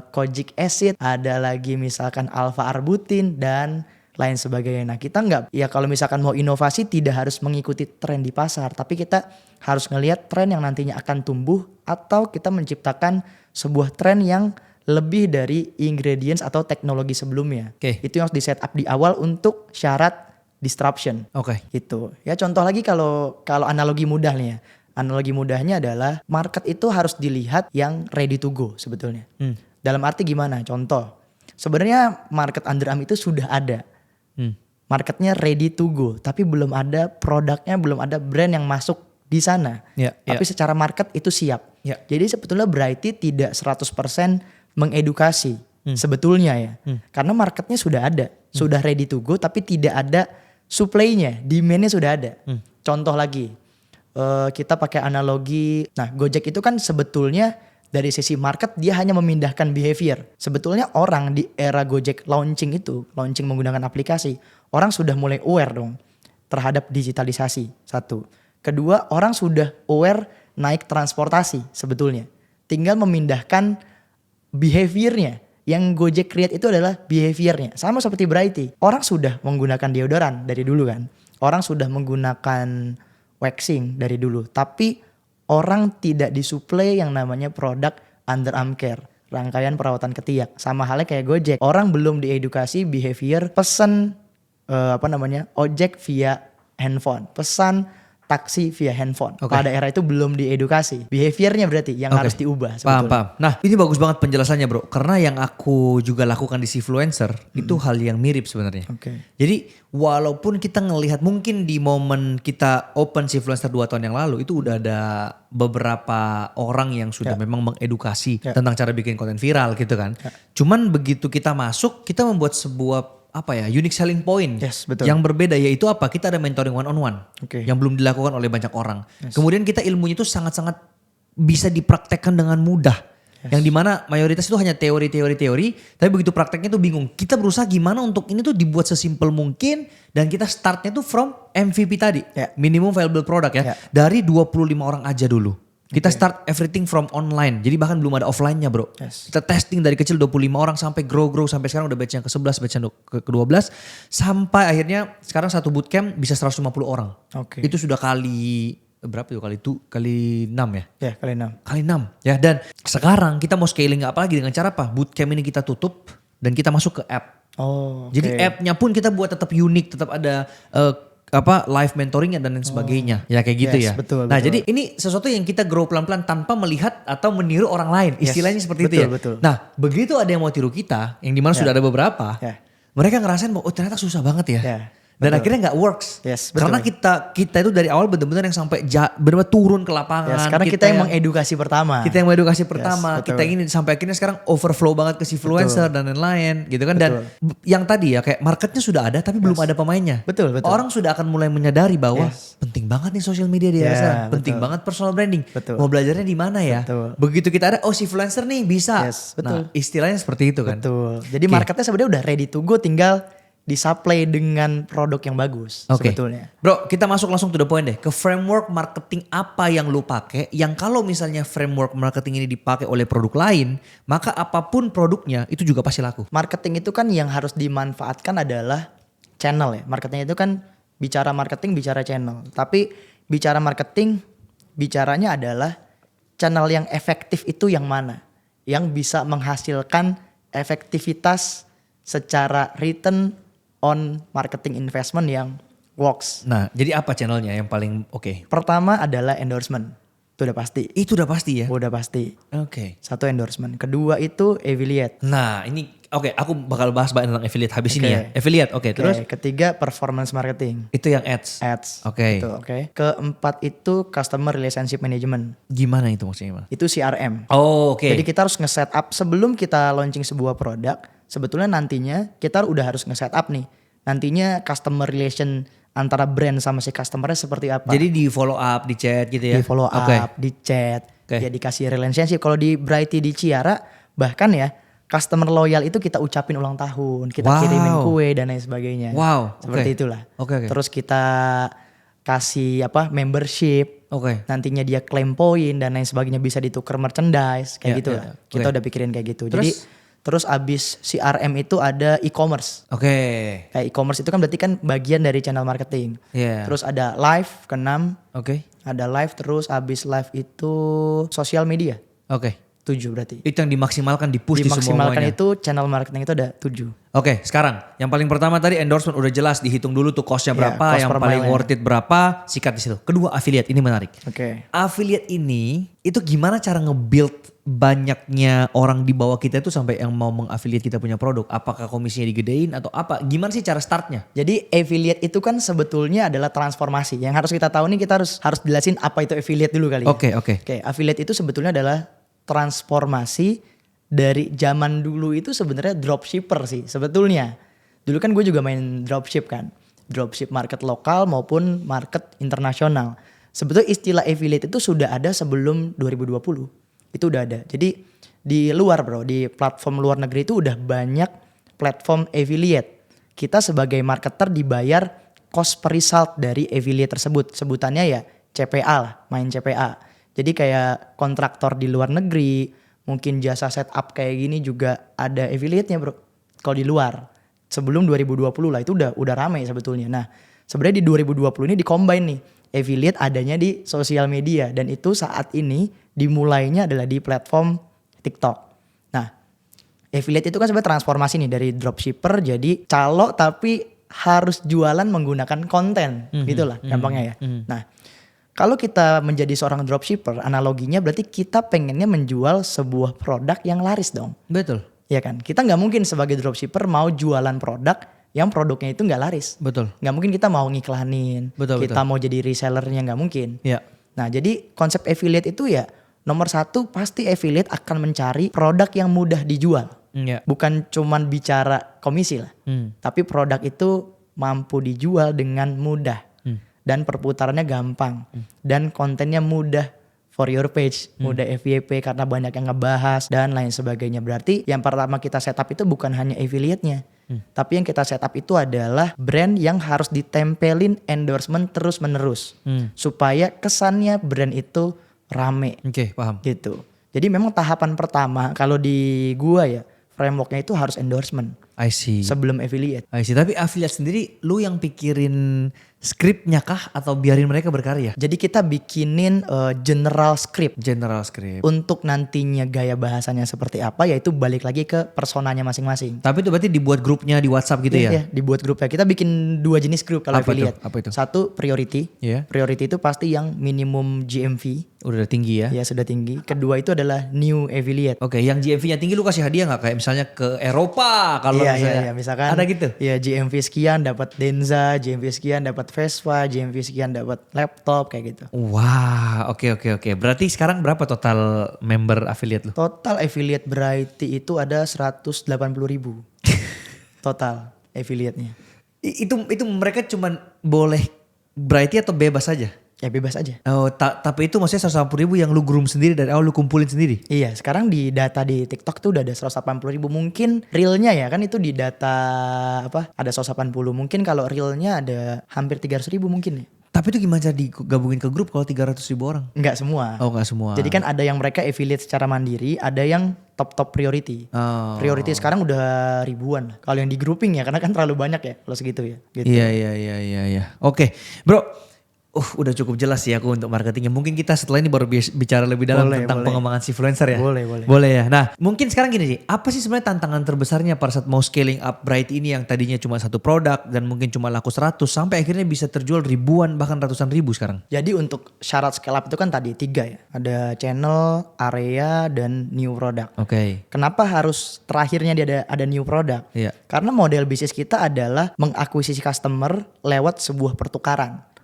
kojic acid, ada lagi misalkan alpha arbutin dan lain sebagainya. Nah kita kalau misalkan mau inovasi tidak harus mengikuti tren di pasar, tapi kita harus ngelihat tren yang nantinya akan tumbuh atau kita menciptakan sebuah tren yang lebih dari ingredients atau teknologi sebelumnya. Itu yang harus di set up di awal untuk syarat disruption. Itu. Ya contoh lagi kalau analogi mudah nih ya. Analogi mudahnya adalah market itu harus dilihat yang ready to go sebetulnya. Dalam arti gimana? Contoh. Sebenarnya market underarm itu sudah ada. Marketnya ready to go, tapi belum ada produknya, belum ada brand yang masuk di sana. Tapi secara market itu siap. Jadi sebetulnya Brighty tidak 100% mengedukasi sebetulnya ya. Karena marketnya sudah ada, sudah ready to go tapi tidak ada supply-nya, demand-nya sudah ada. Contoh lagi, kita pakai analogi, nah Gojek itu kan sebetulnya dari sisi market dia hanya memindahkan behavior. Sebetulnya orang di era Gojek launching menggunakan aplikasi, orang sudah mulai aware dong terhadap digitalisasi, satu. Kedua, orang sudah aware naik transportasi sebetulnya. Tinggal memindahkan behaviornya. Yang Gojek create itu adalah behaviornya. Sama seperti Brighty. Orang sudah menggunakan deodoran dari dulu kan. Orang sudah menggunakan waxing dari dulu. Tapi orang tidak disuplai yang namanya produk underarm care. Rangkaian perawatan ketiak. Sama halnya kayak Gojek. Orang belum diedukasi behavior pesan ojek via handphone. Pesan taksi via handphone. Pada era itu belum diedukasi. Behaviornya berarti yang harus diubah sebetulnya. Paham. Nah ini bagus banget penjelasannya bro. Karena yang aku juga lakukan di Sifluencer itu hal yang mirip sebenarnya. Jadi walaupun kita ngelihat mungkin di momen kita open Sifluencer 2 tahun yang lalu itu udah ada beberapa orang yang sudah memang mengedukasi tentang cara bikin konten viral gitu kan. Cuman begitu kita masuk kita membuat sebuah unique selling point yang berbeda, yaitu apa? Kita ada mentoring one on one yang belum dilakukan oleh banyak orang. Kemudian kita ilmunya itu sangat-sangat bisa dipraktekkan dengan mudah. Yang dimana mayoritas itu hanya teori, tapi begitu prakteknya tuh bingung. Kita berusaha gimana untuk ini tuh dibuat sesimpel mungkin dan kita startnya tuh from MVP tadi. Minimum viable product ya. Dari 25 orang aja dulu. Kita start everything from online. Jadi bahkan belum ada offline-nya bro. Kita testing dari kecil 25 orang sampai grow sampai sekarang udah batch yang ke-11, batch yang ke-12. Sampai akhirnya sekarang satu bootcamp bisa 150 orang. Itu sudah kali berapa itu kali 6 ya? Ya kali 6. Kali 6 ya, dan sekarang kita mau scaling apa lagi dengan cara apa? Bootcamp ini kita tutup dan kita masuk ke app. Jadi app-nya pun kita buat tetap unik, tetap ada live mentoringnya dan lain sebagainya. Ya kayak gitu ya. Betul, nah jadi ini sesuatu yang kita grow pelan-pelan tanpa melihat atau meniru orang lain. Istilahnya seperti itu ya. Betul. Nah begitu ada yang mau tiru kita, yang dimana sudah ada beberapa, mereka ngerasain bahwa ternyata susah banget ya. Dan akhirnya nggak works. Karena kita itu dari awal benar-benar yang sampai benar-benar turun ke lapangan. Karena kita yang mengedukasi pertama. Kita yang mengedukasi pertama. Kita ingin sampai akhirnya sekarang overflow banget ke si influencer dan lain-lain gitu kan. Dan yang tadi ya kayak marketnya sudah ada tapi belum ada pemainnya. Betul. Orang sudah akan mulai menyadari bahwa penting banget nih social media di sana. Penting banget personal branding. Mau belajarnya di mana ya? Begitu kita ada si influencer nih bisa. Nah istilahnya seperti itu kan. Jadi marketnya sebenarnya udah ready to go, tinggal disupply dengan produk yang bagus sebetulnya. Bro, kita masuk langsung to the point deh. Ke framework marketing apa yang lu pakai, yang kalau misalnya framework marketing ini dipakai oleh produk lain, maka apapun produknya itu juga pasti laku. Marketing itu kan yang harus dimanfaatkan adalah channel ya. Marketing itu kan bicara marketing, bicara channel. Tapi bicara marketing, bicaranya adalah channel yang efektif itu yang mana? Yang bisa menghasilkan efektivitas secara return on marketing investment yang works. Nah, jadi apa channelnya yang paling oke? Pertama adalah endorsement. Itu udah pasti. Itu udah pasti ya? Udah pasti. Satu endorsement. Kedua itu affiliate. Nah, ini aku bakal bahas banyak tentang affiliate habis ini ya. Affiliate, terus? Ketiga performance marketing. Itu yang ads. Itu, Keempat itu customer relationship management. Gimana itu maksudnya? Itu CRM. Jadi kita harus nge-set up sebelum kita launching sebuah produk. Sebetulnya nantinya kita udah harus nge-set up nih. Nantinya customer relation antara brand sama si customernya seperti apa. Jadi di follow up, di chat gitu ya? Di follow up, di chat. Ya dikasih relationship. Kalau di Brighty di Ciara bahkan ya customer loyal itu kita ucapin ulang tahun. Kita kirimin kue dan lain sebagainya. Seperti itulah. Terus kita kasih membership. Nantinya dia claim poin dan lain sebagainya, bisa ditukar merchandise. Kayak gitu lah. Kita udah pikirin kayak gitu. Terus abis CRM itu ada e-commerce. Kayak e-commerce itu kan berarti kan bagian dari channel marketing. Terus ada live ke-6. Ada live, terus abis live itu sosial media. 7 berarti. Itu yang dimaksimalkan, di-push di semua. Dimaksimalkan itu channel marketing itu ada 7. Sekarang yang paling pertama tadi endorsement udah jelas, dihitung dulu tuh costnya berapa, cost yang paling worth it berapa, sikat di situ. Kedua affiliate, ini menarik. Affiliate ini itu gimana cara nge-build banyaknya orang di bawah kita itu sampai yang mau meng-affiliate kita punya produk? Apakah komisinya digedein atau apa? Gimana sih cara startnya? Jadi affiliate itu kan sebetulnya adalah transformasi. Yang harus kita tahu nih, kita harus jelasin apa itu affiliate dulu kali ya. Affiliate itu sebetulnya adalah transformasi dari zaman dulu itu sebenarnya dropshipper sih sebetulnya. Dulu kan gue juga main dropship kan. Dropship market lokal maupun market internasional. Sebetulnya istilah affiliate itu sudah ada sebelum 2020. Itu udah ada. Jadi di luar bro, di platform luar negeri itu udah banyak platform affiliate. Kita sebagai marketer dibayar cost per result dari affiliate tersebut. Sebutannya ya CPA lah, main CPA. Jadi kayak kontraktor di luar negeri, mungkin jasa setup kayak gini juga ada affiliate-nya bro. Kalau di luar, sebelum 2020 lah itu udah ramai sebetulnya. Nah sebenarnya di 2020 ini di-combine nih. Affiliate adanya di sosial media dan itu saat ini dimulainya adalah di platform TikTok. Nah affiliate itu kan sebenarnya transformasi nih dari dropshipper jadi calo tapi harus jualan menggunakan konten. Gitulah gampangnya ya. Nah kalau kita menjadi seorang dropshipper, analoginya berarti kita pengennya menjual sebuah produk yang laris dong. Betul. Iya kan? Kita gak mungkin sebagai dropshipper mau jualan produk yang produknya itu gak laris. Betul. Gak mungkin kita mau ngiklanin, kita mau jadi resellernya, gak mungkin. Nah jadi konsep affiliate itu ya nomor satu pasti affiliate akan mencari produk yang mudah dijual. Bukan cuman bicara komisi lah. Tapi produk itu mampu dijual dengan mudah. Dan perputarannya gampang. Dan kontennya mudah for your page, mudah FYP karena banyak yang ngebahas dan lain sebagainya. Berarti yang pertama kita setup itu bukan hanya affiliate-nya, tapi yang kita setup itu adalah brand yang harus ditempelin endorsement terus menerus supaya kesannya brand itu rame. Oke, paham. Gitu. Jadi memang tahapan pertama kalau di gua ya frameworknya itu harus endorsement I see. sebelum affiliate. I see. Tapi affiliate sendiri lu yang pikirin skripnya kah atau biarin mereka berkarya? Jadi kita bikinin general script. General script. Untuk nantinya gaya bahasanya seperti apa, yaitu balik lagi ke personanya masing-masing. Tapi itu berarti dibuat grupnya di WhatsApp gitu ya? Iya, dibuat grupnya. Kita bikin 2 jenis grup kalau Apa affiliate. itu? Apa itu? Satu priority. Iya. Priority itu pasti yang minimum GMV. Udah tinggi ya? Ya sudah tinggi. Kedua itu adalah new affiliate. Oke, yang GMV-nya tinggi lu kasih hadiah gak? Kayak misalnya ke Eropa kalau Iya, misalkan ada gitu? Iya, GMV sekian dapat Denza, GMV sekian dapat Vespa, GMV sekian dapat laptop kayak gitu. Wah, oke. Berarti sekarang berapa total member affiliate lu? Total affiliate Brighty itu ada 180.000 total affiliate-nya. Itu mereka cuman boleh Brighty atau bebas aja? Ya bebas aja. Oh, tapi itu maksudnya 180.000 yang lu groom sendiri dari awal lu kumpulin sendiri? Iya, sekarang di data di TikTok tuh udah ada 180.000. Mungkin realnya ya kan itu di data apa? Ada 180. Mungkin kalau realnya ada hampir 300.000 mungkin ya. Tapi itu gimana cara digabungin ke grup kalau 300.000 orang? Enggak semua. Oh, enggak semua. Jadi kan ada yang mereka affiliate secara mandiri, ada yang top priority. Oh. Priority sekarang udah ribuan. Kalau yang di grouping ya, karena kan terlalu banyak ya kalau segitu ya. Gitu. Iya. Oke, bro. Udah cukup jelas sih aku untuk marketingnya. Mungkin kita setelah ini baru bicara lebih dalam tentang pengembangan si influencer ya. Boleh ya. Nah, mungkin sekarang gini sih. Apa sih sebenarnya tantangan terbesarnya pada saat mau scaling up Bright ini yang tadinya cuma satu produk dan mungkin cuma laku 100 sampai akhirnya bisa terjual ribuan bahkan ratusan ribu sekarang? Jadi untuk syarat scale up itu kan tadi 3 ya. Ada channel, area, dan new product. Oke. Kenapa harus terakhirnya dia ada new product? Iya. Karena model bisnis kita adalah mengakuisisi customer lewat sebuah pertukaran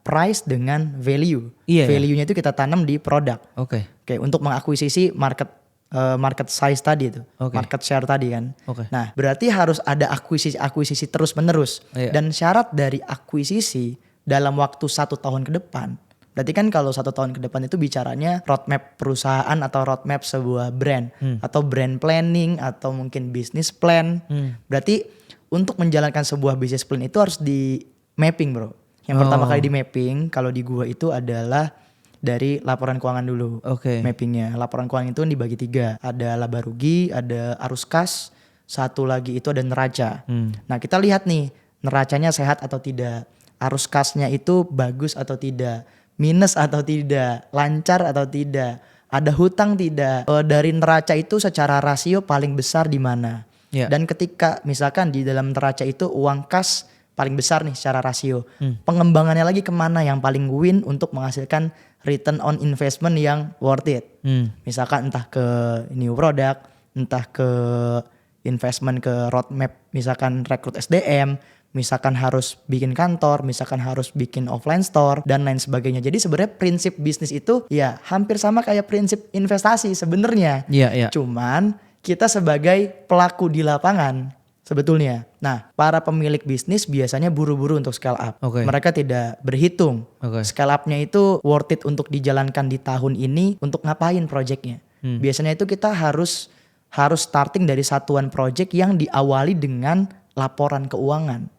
price dengan value. Iya, Value-nya itu kita tanam di produk. Oke. Untuk mengakuisisi market size tadi itu, market share tadi kan. Nah, berarti harus ada akuisisi terus menerus. Iya. Dan syarat dari akuisisi dalam waktu 1 tahun ke depan. Berarti kan kalau 1 tahun ke depan itu bicaranya roadmap perusahaan atau roadmap sebuah brand atau brand planning atau mungkin business plan. Berarti untuk menjalankan sebuah business plan itu harus di mapping, bro. Yang pertama kali di mapping kalau di gua itu adalah dari laporan keuangan dulu. Mappingnya. Laporan keuangan itu dibagi 3. Ada laba rugi, ada arus kas, satu lagi itu ada neraca. Nah, kita lihat nih neracanya sehat atau tidak, arus kasnya itu bagus atau tidak, minus atau tidak, lancar atau tidak, ada hutang tidak. Dari neraca itu secara rasio paling besar di mana? Dan ketika misalkan di dalam neraca itu uang kas paling besar nih secara rasio. Pengembangannya lagi kemana yang paling win untuk menghasilkan return on investment yang worth it. Misalkan entah ke new product, entah ke investment ke roadmap, misalkan rekrut SDM, misalkan harus bikin kantor, misalkan harus bikin offline store dan lain sebagainya. Jadi sebenarnya prinsip bisnis itu ya hampir sama kayak prinsip investasi sebenarnya. Cuman kita sebagai pelaku di lapangan sebetulnya. Nah, para pemilik bisnis biasanya buru-buru untuk scale up. Mereka tidak berhitung. Scale up-nya itu worth it untuk dijalankan di tahun ini untuk ngapain project-nya. Biasanya itu kita harus starting dari satuan project yang diawali dengan laporan keuangan.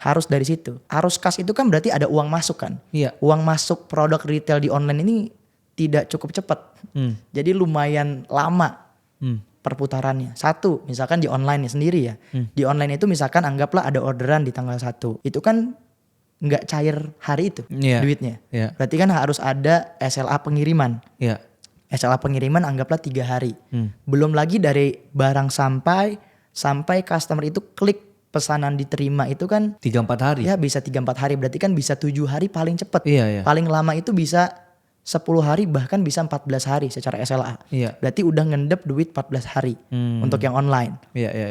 Harus dari situ. Arus kas itu kan berarti ada uang masuk kan. Uang masuk produk retail di online ini tidak cukup cepat. Jadi lumayan lama. Perputarannya. Satu, misalkan di online sendiri ya. Di online itu misalkan anggaplah ada orderan di tanggal 1. Itu kan nggak cair hari itu duitnya. Berarti kan harus ada SLA pengiriman. SLA pengiriman anggaplah 3 hari. Belum lagi dari barang sampai customer itu klik pesanan diterima itu kan 3-4 hari. Ya bisa 3-4 hari. Berarti kan bisa 7 hari paling cepat. Paling lama itu bisa 10 hari bahkan bisa 14 hari secara SLA. Berarti udah ngendep duit 14 hari untuk yang online.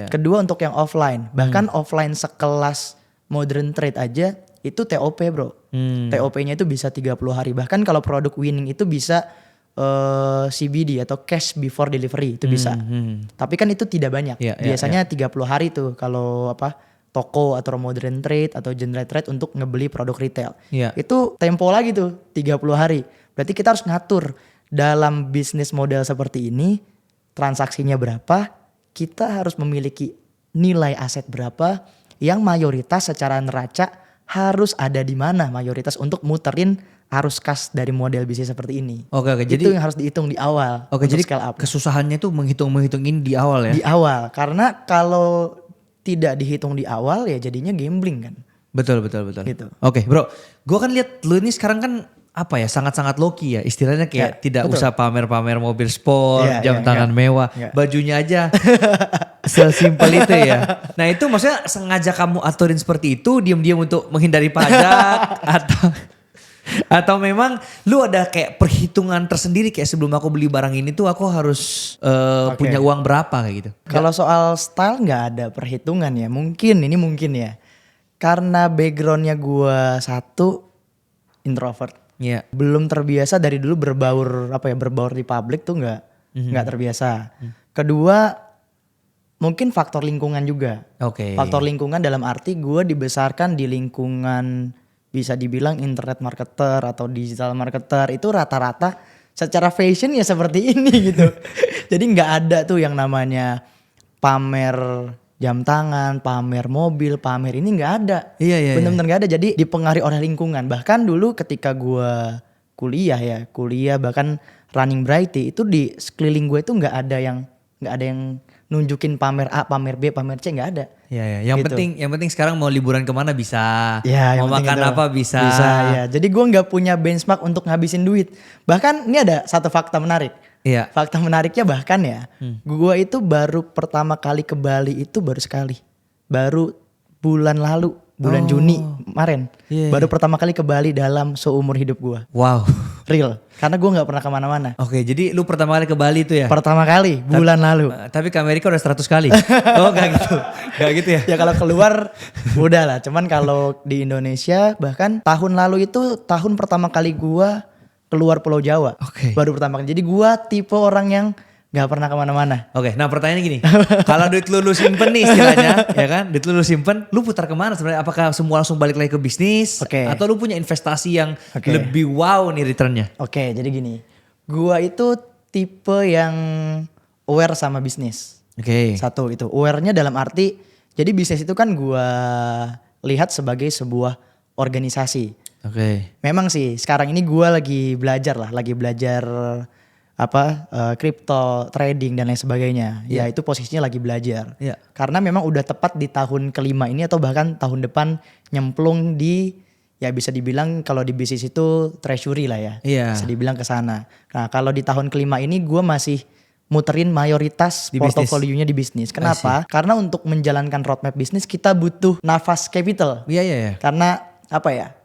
Kedua untuk yang offline. Bahkan offline sekelas modern trade aja itu TOP, bro. TOP-nya itu bisa 30 hari. Bahkan kalau produk winning itu bisa CBD atau cash before delivery itu bisa. Tapi kan itu tidak banyak. Biasanya 30 hari tuh kalau toko atau modern trade atau general trade untuk ngebeli produk retail. Itu tempo lagi tuh 30 hari. Berarti kita harus ngatur dalam bisnis model seperti ini, transaksinya berapa, kita harus memiliki nilai aset berapa yang mayoritas secara neraca harus ada di mana mayoritas untuk muterin arus kas dari model bisnis seperti ini. Oke, itu jadi yang harus dihitung di awal. Oke, jadi scale up. kesusahannya itu menghitung ini di awal ya? Di awal, karena kalau tidak dihitung di awal ya jadinya gambling kan. Betul. Gitu. Oke bro, gue kan lihat lu ini sekarang kan apa ya, sangat-sangat low-key ya. Istilahnya kayak tidak usah pamer-pamer mobil sport, jam tangan mewah. Bajunya aja sesimpel itu ya. Nah itu maksudnya sengaja kamu aturin seperti itu diam-diam untuk menghindari pajak atau memang lu ada kayak perhitungan tersendiri kayak sebelum aku beli barang ini tuh aku harus punya uang berapa kayak gitu? Kalau soal style nggak ada perhitungan ya. Mungkin ya. Karena backgroundnya gue satu introvert. Iya. Belum terbiasa dari dulu berbaur di publik tuh nggak terbiasa. Kedua mungkin faktor lingkungan juga. Oke. Faktor lingkungan dalam arti gue dibesarkan di lingkungan bisa dibilang internet marketer atau digital marketer, itu rata-rata secara fashion ya seperti ini gitu. Jadi nggak ada tuh yang namanya pamer jam tangan, pamer mobil, pamer ini nggak ada. Iya. Bener-bener nggak ada. Jadi dipengaruhi oleh lingkungan. Bahkan dulu ketika gue kuliah bahkan running Brighty itu di sekeliling gue itu nggak ada yang nunjukin pamer A, pamer B, pamer C, nggak ada. Iya. Yang penting sekarang mau liburan kemana bisa. Ya, mau makan apa bisa. Bisa ya. Jadi gue nggak punya benchmark untuk ngabisin duit. Bahkan ini ada satu fakta menarik. Iya. Fakta menariknya bahkan ya, gue itu baru pertama kali ke Bali itu baru sekali. Baru bulan lalu, bulan Juni kemarin. Yeah. Baru pertama kali ke Bali dalam seumur hidup gue. Wow. Real. Karena gue gak pernah kemana-mana. Oke, jadi lu pertama kali ke Bali itu ya? Pertama kali, bulan lalu. Tapi ke Amerika udah 100 kali? Oh gak gitu? Gak gitu ya? Ya kalau keluar udah lah. Cuman kalau di Indonesia bahkan tahun lalu itu tahun pertama kali gue keluar Pulau Jawa. Oke. Baru pertama kali. Jadi gue tipe orang yang gak pernah kemana-mana. Oke, nah pertanyaannya gini. Kalau duit lu simpen nih istilahnya, ya kan? Duit lu simpen, lu putar kemana sebenarnya? Apakah semua langsung balik lagi ke bisnis? Oke. Atau lu punya investasi yang lebih wow nih returnnya? Oke, jadi gini. Gua itu tipe yang aware sama bisnis. Oke. Satu itu. Aware-nya dalam arti, jadi bisnis itu kan gua lihat sebagai sebuah organisasi. Oke. Memang sih sekarang ini gua lagi belajar kripto, trading dan lain sebagainya. Ya itu posisinya lagi belajar. Yeah. Karena memang udah tepat di tahun kelima ini atau bahkan tahun depan nyemplung di, ya bisa dibilang kalau di bisnis itu treasury lah ya. Iya. Bisa dibilang ke sana. Nah kalau di tahun kelima ini gue masih muterin mayoritas portofolionya di bisnis. Kenapa? Karena untuk menjalankan roadmap bisnis kita butuh nafas capital. Iya. Karena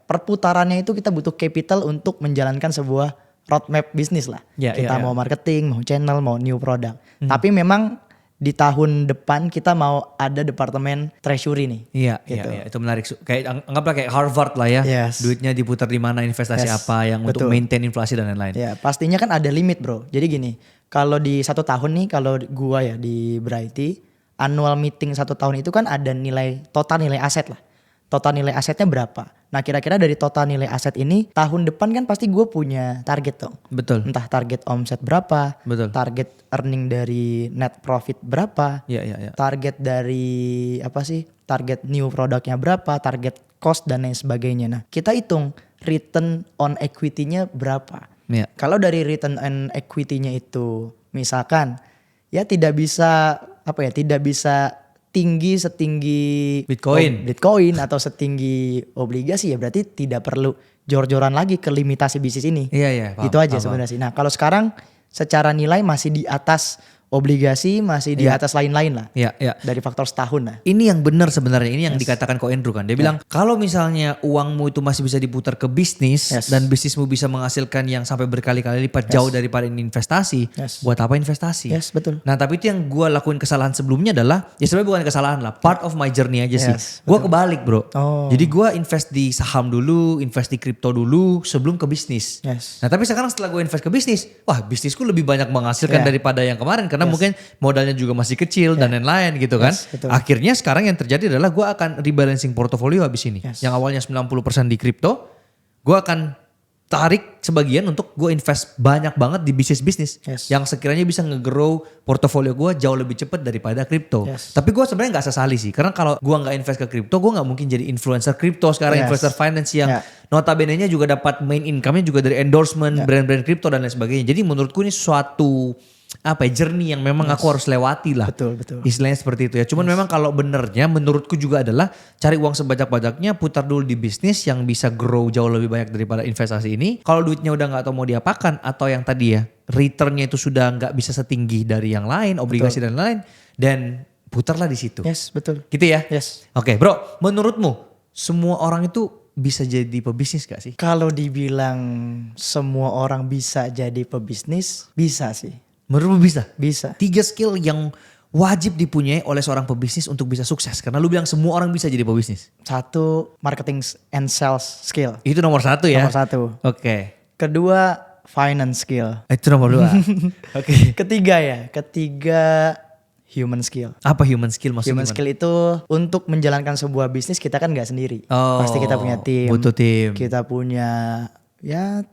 perputarannya itu kita butuh capital untuk menjalankan sebuah roadmap bisnis lah. Kita mau marketing, mau channel, mau new product. Tapi memang di tahun depan kita mau ada departemen treasury nih. Iya, gitu. Itu menarik. Kayak anggaplah kayak Harvard lah ya. Yes. Duitnya diputar di mana, investasi apa yang untuk maintain inflasi dan lain-lain. Ya, pastinya kan ada limit, bro. Jadi gini, kalau di 1 tahun nih, kalau gua ya di Brighty, annual meeting 1 tahun itu kan ada total nilai aset lah. Total nilai asetnya berapa? Nah kira-kira dari total nilai aset ini tahun depan kan pasti gue punya target dong. Betul. Entah target omset berapa, betul. Target earning dari net profit berapa, Iya. Target dari target new produknya berapa, target cost dan lain sebagainya. Nah kita hitung return on equity-nya berapa. Iya. Kalau dari return on equity-nya itu misalkan ya tidak bisa tinggi setinggi Bitcoin atau setinggi obligasi, ya berarti tidak perlu jor-joran lagi ke limitasi bisnis ini. Iya. Itu aja sebenarnya sih. Nah kalau sekarang secara nilai masih di atas obligasi, masih di atas lain-lain lah. Iya. Dari faktor setahun lah. Ini yang benar sebenarnya, ini yang dikatakan Ko Andrew kan. Dia bilang kalau misalnya uangmu itu masih bisa diputar ke bisnis dan bisnismu bisa menghasilkan yang sampai berkali-kali lipat jauh daripada ini investasi, buat apa investasi? Yes, betul. Nah tapi itu yang gue lakuin kesalahan sebelumnya adalah, ya sebenarnya bukan kesalahan lah, part of my journey aja sih. Gue kebalik bro. Jadi gue invest di saham dulu, invest di kripto dulu sebelum ke bisnis. Nah tapi sekarang setelah gue invest ke bisnis, wah bisnisku lebih banyak menghasilkan daripada yang kemarin. Karena mungkin modalnya juga masih kecil dan lain-lain gitu kan. Akhirnya sekarang yang terjadi adalah gue akan rebalancing portofolio habis ini. Yang awalnya 90% di kripto, gue akan tarik sebagian untuk gue invest banyak banget di bisnis-bisnis yang sekiranya bisa nge-grow portofolio gue jauh lebih cepat daripada kripto. Tapi gue sebenarnya nggak sesali sih, karena kalau gue nggak invest ke kripto, gue nggak mungkin jadi influencer kripto sekarang, influencer finance yang notabene-nya juga dapat main income-nya juga dari endorsement brand-brand kripto dan lain sebagainya. Jadi menurutku ini suatu journey yang memang aku harus lewati lah. Betul. Istilahnya seperti itu ya. Cuman memang kalau benernya menurutku juga adalah cari uang sebanyak-banyaknya, putar dulu di bisnis yang bisa grow jauh lebih banyak daripada investasi ini. Kalau duitnya udah gak tahu mau diapakan, atau yang tadi ya returnnya itu sudah gak bisa setinggi dari yang lain, obligasi dan lain, dan putarlah di situ. Yes, betul. Gitu ya? Yes. Oke, bro, menurutmu semua orang itu bisa jadi pebisnis gak sih? Kalau dibilang semua orang bisa jadi pebisnis, bisa sih. Menurutmu bisa? Bisa. 3 skill yang wajib dipunyai oleh seorang pebisnis untuk bisa sukses. Karena lu bilang semua orang bisa jadi pebisnis. 1, marketing and sales skill. Itu nomor 1 ya? Nomor 1. Oke. Kedua, finance skill. Itu nomor 2. Oke. Ketiga, human skill. Apa human skill maksudnya? Human skill itu untuk menjalankan sebuah bisnis kita kan gak sendiri. Oh, pasti kita punya tim. Butuh tim. Kita punya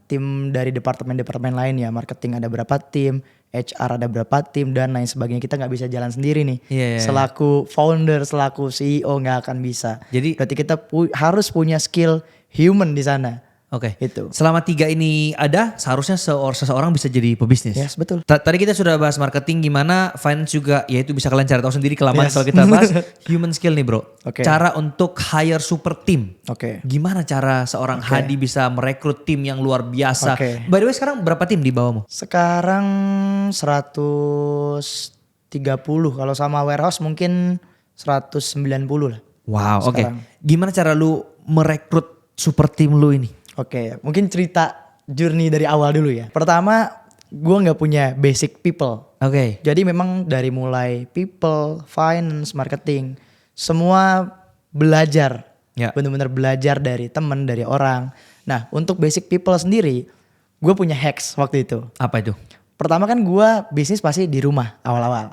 tim dari departemen-departemen lain ya. Marketing ada berapa tim, HR ada berapa tim dan lain sebagainya. Kita gak bisa jalan sendiri nih. Selaku founder, selaku CEO gak akan bisa. Jadi berarti kita harus punya skill human di sana. Oke. Itu. Selama 3 ini ada, seharusnya seseorang bisa jadi pebisnis. Yes, betul. Tadi kita sudah bahas marketing, gimana finance juga, ya itu bisa kalian cari tahu sendiri kelamaan kalau kita bahas. Human skill nih bro. Cara untuk hire super team. Gimana cara seorang Hadi bisa merekrut tim yang luar biasa. By the way sekarang berapa tim di bawahmu? Sekarang 130, kalau sama warehouse mungkin 190 lah. Wow, oke. Gimana cara lu merekrut super team lu ini? Oke, mungkin cerita journey dari awal dulu ya. Pertama, gue gak punya basic people. Jadi memang dari mulai people, finance, marketing, semua belajar. Benar-benar belajar dari temen, dari orang. Nah, untuk basic people sendiri, gue punya hacks waktu itu. Apa itu? Pertama kan gue bisnis pasti di rumah awal-awal.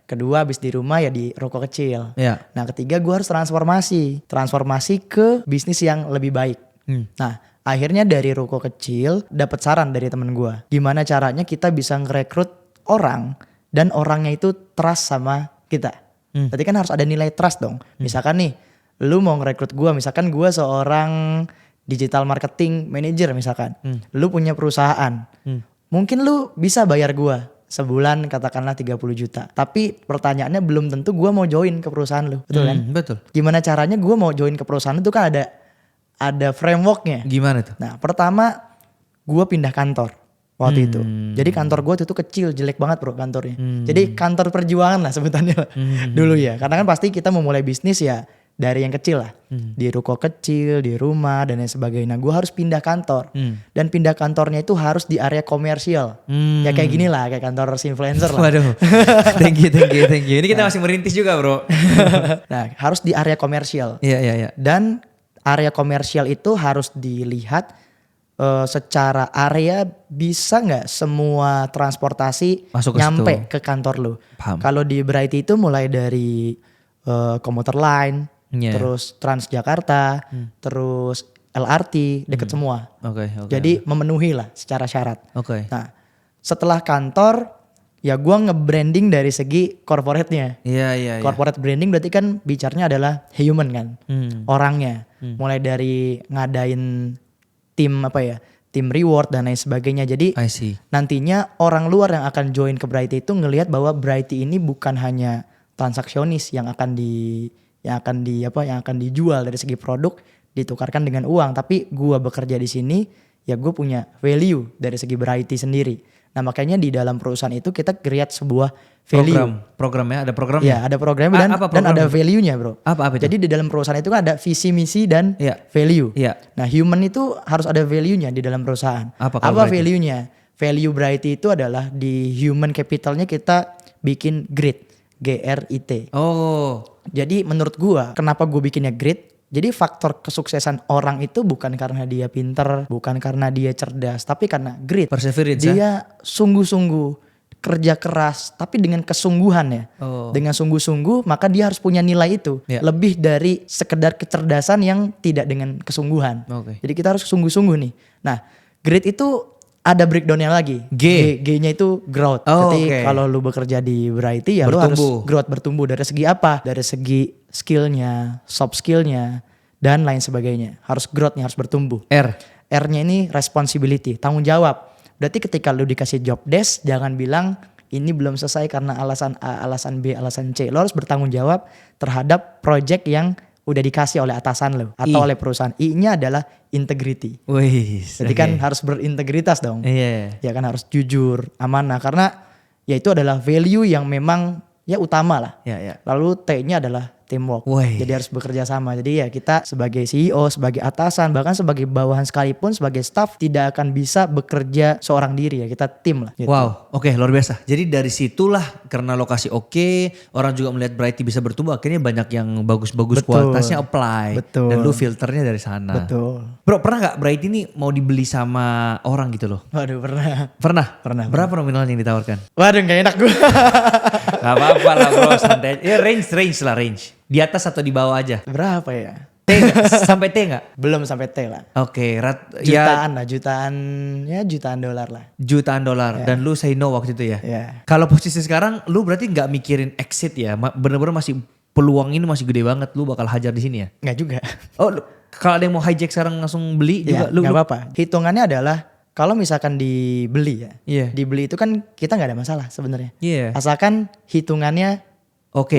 Kedua habis di rumah ya di ruko kecil. Nah ketiga gue harus transformasi ke bisnis yang lebih baik. Nah akhirnya dari ruko kecil dapat saran dari temen gue. Gimana caranya kita bisa ngerekrut orang dan orangnya itu trust sama kita. Berarti kan harus ada nilai trust dong. Misalkan nih lu mau ngerekrut gue, misalkan gue seorang digital marketing manager misalkan. Lu punya perusahaan. Mungkin lu bisa bayar gue sebulan katakanlah 30 juta. Tapi pertanyaannya belum tentu gue mau join ke perusahaan lu. Betul kan? Betul. Gimana caranya gue mau join ke perusahaan itu kan ada frameworknya. Gimana tuh? Nah pertama gue pindah kantor waktu itu. Jadi kantor gue itu kecil, jelek banget bro kantornya. Jadi kantor perjuangan lah sebutannya dulu ya. Karena kan pasti kita mau mulai bisnis ya dari yang kecil lah. Di ruko kecil, di rumah dan lain sebagainya. Nah gue harus pindah kantor. Dan pindah kantornya itu harus di area komersial. Ya kayak gini lah, kayak kantor influencer lah. Waduh, thank you. Ini kita masih merintis juga bro. Nah harus di area komersial. Iya. Dan area komersial itu harus dilihat secara area bisa gak semua transportasi masuk nyampe ke kantor lu. Kalau di Brighty itu mulai dari komuter line, terus Transjakarta, terus LRT deket semua. Jadi memenuhi lah secara syarat. Nah setelah kantor ya gue nge-branding dari segi corporate-nya. Corporate branding berarti kan bicaranya adalah human kan, orangnya. Mulai dari ngadain tim reward dan lain sebagainya. Jadi nantinya orang luar yang akan join ke Brighty itu ngelihat bahwa Brighty ini bukan hanya transaksionis yang akan dijual dari segi produk ditukarkan dengan uang, tapi gua bekerja di sini ya gue punya value dari segi Brighty sendiri. Nah makanya di dalam perusahaan itu kita create sebuah value. Programnya ada programnya? Ya ada programnya dan ada value-nya bro. Apa itu? Jadi di dalam perusahaan itu kan ada visi, misi dan value. Nah human itu harus ada value-nya di dalam perusahaan. Apa value-nya? Value Brighty itu adalah di human capital-nya kita bikin grit. GRIT. Jadi menurut gua kenapa gue bikinnya grit? Jadi faktor kesuksesan orang itu bukan karena dia pinter, bukan karena dia cerdas, tapi karena grit. Perseverance. Dia sungguh-sungguh kerja keras, tapi dengan kesungguhan ya. Dengan sungguh-sungguh maka dia harus punya nilai itu. Lebih dari sekedar kecerdasan yang tidak dengan kesungguhan. Jadi kita harus sungguh-sungguh nih. Nah Grit itu ada breakdownnya lagi. G-nya itu growth. Jadi kalau lu bekerja di Brighty ya lu harus growth, bertumbuh. Dari segi apa? Dari segi skillnya, soft skillnya, dan lain sebagainya. Harus growth-nya harus bertumbuh. R-nya ini responsibility, tanggung jawab. Berarti ketika lu dikasih job desk, jangan bilang ini belum selesai karena alasan A, alasan B, alasan C. Lo harus bertanggung jawab terhadap project yang udah dikasih oleh atasan lo atau oleh perusahaan. I-nya adalah integrity. Jadi kan harus berintegritas dong. Ya kan harus jujur, amanah, karena ya itu adalah value yang memang ya utama lah. Lalu T-nya adalah teamwork. Jadi harus bekerja sama. Jadi ya kita sebagai CEO, sebagai atasan, bahkan sebagai bawahan sekalipun, sebagai staff tidak akan bisa bekerja seorang diri ya. Kita tim lah. Gitu. Luar biasa. Jadi dari situlah karena lokasi orang juga melihat Brighty bisa bertumbuh, akhirnya banyak yang bagus-bagus kualitasnya apply. Dan lu filternya dari sana. Bro, pernah gak Brighty ini mau dibeli sama orang gitu loh? Waduh, pernah. Berapa nominal yang ditawarkan? Waduh, gak enak gue. Gak apa-apa lah bro, santai. Ya range lah. Di atas atau di bawah aja? Berapa ya? T gak? Sampai T gak? Belum sampai T lah. Jutaan dolar lah. Jutaan dolar. Dan lu say no waktu itu ya? Kalau posisi sekarang lu berarti gak mikirin exit ya? Bener-bener masih peluang ini masih gede banget, lu bakal hajar di sini ya? Gak juga. Kalau ada yang mau hijack sekarang langsung beli juga? Gak apa-apa. Hitungannya adalah kalau misalkan dibeli ya, dibeli itu kan kita gak ada masalah sebenarnya. Asalkan hitungannya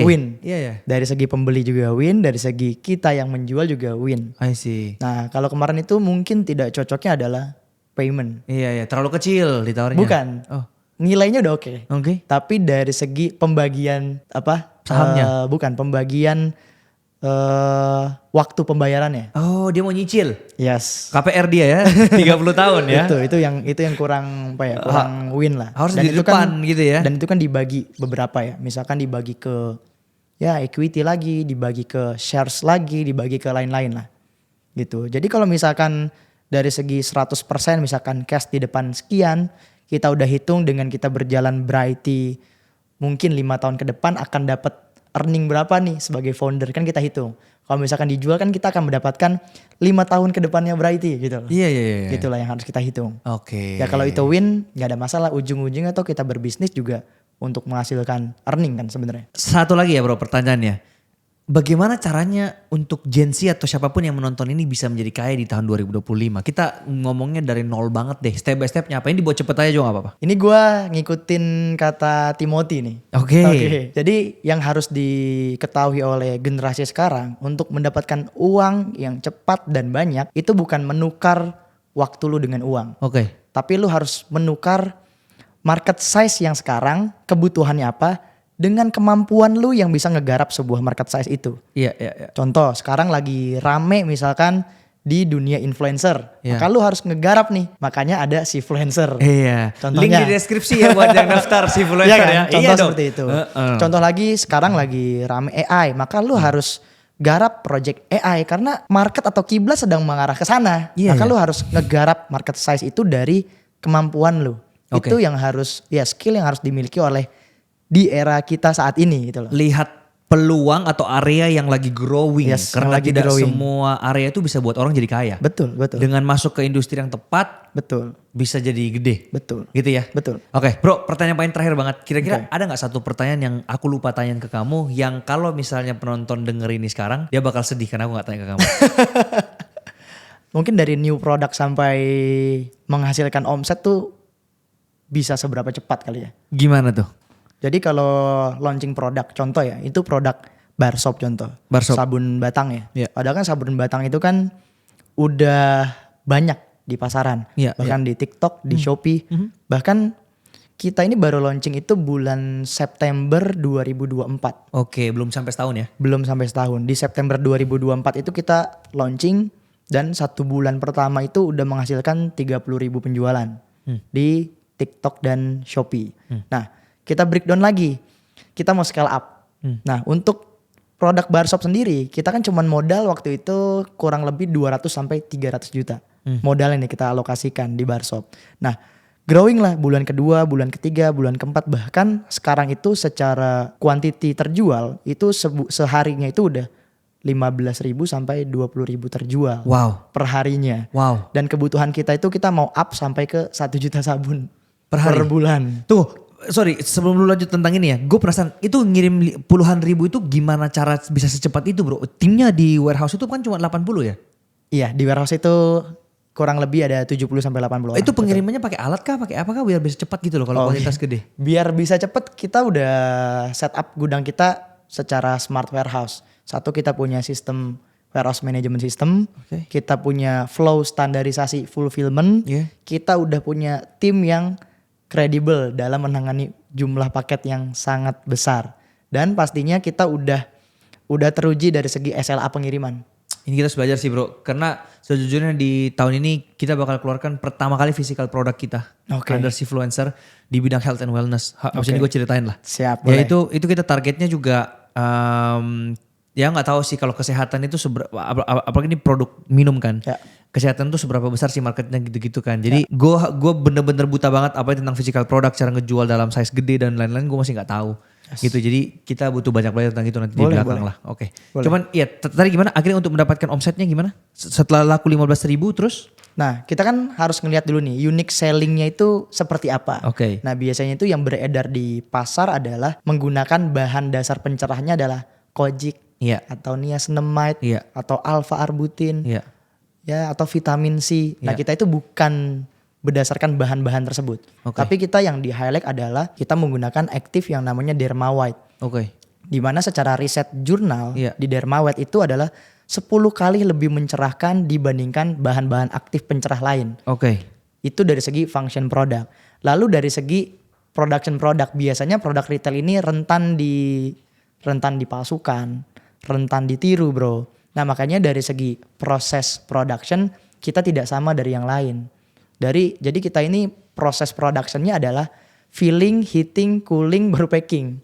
win. Dari segi pembeli juga win, dari segi kita yang menjual juga win. I see. Nah kalau kemarin itu mungkin tidak cocoknya adalah payment. Terlalu kecil ditawarnya. Bukan. Nilainya udah oke. Tapi dari segi pembagian sahamnya? Bukan, pembagian waktu pembayarannya. Dia mau nyicil. Yes. KPR dia ya, 30 tahun ya. itu yang kurang kurang win lah. Harus di depan gitu ya. Dan itu kan dibagi beberapa ya. Misalkan dibagi ke equity lagi, dibagi ke shares lagi, dibagi ke lain-lain lah. Gitu. Jadi kalau misalkan dari segi 100% misalkan cash di depan sekian, kita udah hitung dengan kita berjalan Brighty mungkin 5 tahun ke depan akan dapat earning berapa nih sebagai founder, kan kita hitung. Kalau misalkan dijual kan kita akan mendapatkan 5 tahun ke depannya Brighty gitu loh. Gitulah yang harus kita hitung. Ya kalau itu win gak ada masalah, ujung-ujungnya atau kita berbisnis juga untuk menghasilkan earning kan sebenarnya. Satu lagi ya bro pertanyaannya. Bagaimana caranya untuk Gen Z atau siapapun yang menonton ini bisa menjadi kaya di tahun 2025? Kita ngomongnya dari nol banget deh, step by stepnya. Apa ini dibuat cepet aja juga gak apa-apa? Ini gue ngikutin kata Timothy nih. Oke. Jadi yang harus diketahui oleh generasi sekarang untuk mendapatkan uang yang cepat dan banyak itu bukan menukar waktu lu dengan uang. Tapi lu harus menukar market size yang sekarang, kebutuhannya apa, dengan kemampuan lu yang bisa ngegarap sebuah market size itu. Contoh sekarang lagi rame misalkan di dunia influencer. Maka lu harus ngegarap nih. Makanya ada si influencer. Contohnya. Link di deskripsi ya buat yang daftar si influencer kan? ya. Contoh seperti itu. Contoh lagi sekarang lagi rame AI. Maka lu harus garap project AI karena market atau kiblat sedang mengarah ke sana. Maka lu harus ngegarap market size itu dari kemampuan lu. Itu yang harus skill yang harus dimiliki oleh di era kita saat ini gitu loh. Lihat peluang atau area yang lagi growing. Karena lagi tidak semua area itu bisa buat orang jadi kaya. Betul. Dengan masuk ke industri yang tepat. Bisa jadi gede. Gitu ya. Oke, bro, pertanyaan paling terakhir banget. Kira-kira ada gak satu pertanyaan yang aku lupa tanyain ke kamu, yang kalau misalnya penonton denger ini sekarang, dia bakal sedih karena aku gak tanya ke kamu. Mungkin dari new product sampai menghasilkan omset tuh bisa seberapa cepat kali ya. Gimana tuh? Jadi kalau launching produk, contoh ya, itu produk bar soap contoh. Sabun batang ya. Padahal kan sabun batang itu kan udah banyak di pasaran. Bahkan di TikTok, di Shopee. Bahkan kita ini baru launching itu bulan September 2024. Belum sampai setahun ya? Belum sampai setahun. Di September 2024 itu kita launching dan 1 bulan pertama itu udah menghasilkan 30.000 penjualan di TikTok dan Shopee. Nah, kita breakdown lagi, kita mau scale up. Nah untuk produk bar soap sendiri, kita kan cuman modal waktu itu kurang lebih 200 sampai 300 juta. Modal ini kita alokasikan di bar soap. Nah growing lah bulan kedua, bulan ketiga, bulan keempat. Bahkan sekarang itu secara quantity terjual, itu seharinya itu udah 15.000 sampai 20.000 terjual. Wow. Per harinya. Wow. Dan kebutuhan kita itu kita mau up sampai ke 1 juta sabun Per hari? per bulan. Tuh, sorry sebelum lu lanjut tentang ini ya. Gue penasaran itu ngirim puluhan ribu itu gimana cara bisa secepat itu bro? Timnya di warehouse itu kan cuma 80 ya? Iya, di warehouse itu kurang lebih ada 70 sampai 80 orang. Itu pengirimannya pakai alat kah, pakai apa kah biar bisa cepat gitu loh kalau kuantitas gede? Biar bisa cepet kita udah set up gudang kita secara smart warehouse. Satu, kita punya sistem warehouse management system, kita punya flow standarisasi fulfillment, kita udah punya tim yang kredibel dalam menangani jumlah paket yang sangat besar. Dan pastinya kita udah teruji dari segi SLA pengiriman. Ini kita harus belajar sih bro, karena sejujurnya di tahun ini kita bakal keluarkan pertama kali physical product kita under Sifluencer di bidang health and wellness. Abis ini gue ceritain lah. Siap, ya boleh. itu kita targetnya juga ya nggak tahu sih kalau kesehatan itu apalagi ini produk minum kan. Ya. Kesehatan tuh seberapa besar sih marketnya gitu-gitu kan. Jadi gue bener-bener buta banget apa tentang physical product, cara ngejual dalam size gede dan lain-lain gue masih nggak tahu. Gitu, jadi kita butuh banyak belajar tentang itu nanti di belakang lah. Oke. Cuman ya tadi gimana akhirnya untuk mendapatkan omsetnya gimana? Setelah laku 15.000 terus? Nah kita kan harus ngelihat dulu nih unique sellingnya itu seperti apa. Nah biasanya itu yang beredar di pasar adalah menggunakan bahan dasar pencerahnya adalah kojic. Atau niacinamide, atau alpha arbutin, ya atau vitamin C. Nah kita itu bukan berdasarkan bahan-bahan tersebut, tapi kita yang di highlight adalah kita menggunakan aktif yang namanya Dermawhite. Dimana secara riset jurnal di Dermawhite itu adalah 10 kali lebih mencerahkan dibandingkan bahan-bahan aktif pencerah lain. Itu dari segi function product. Lalu dari segi production product, biasanya produk retail ini rentan dipalsukan, rentan ditiru bro. Nah makanya dari segi proses production kita tidak sama dari yang lain. Jadi kita ini proses productionnya adalah filling, heating, cooling, baru packing.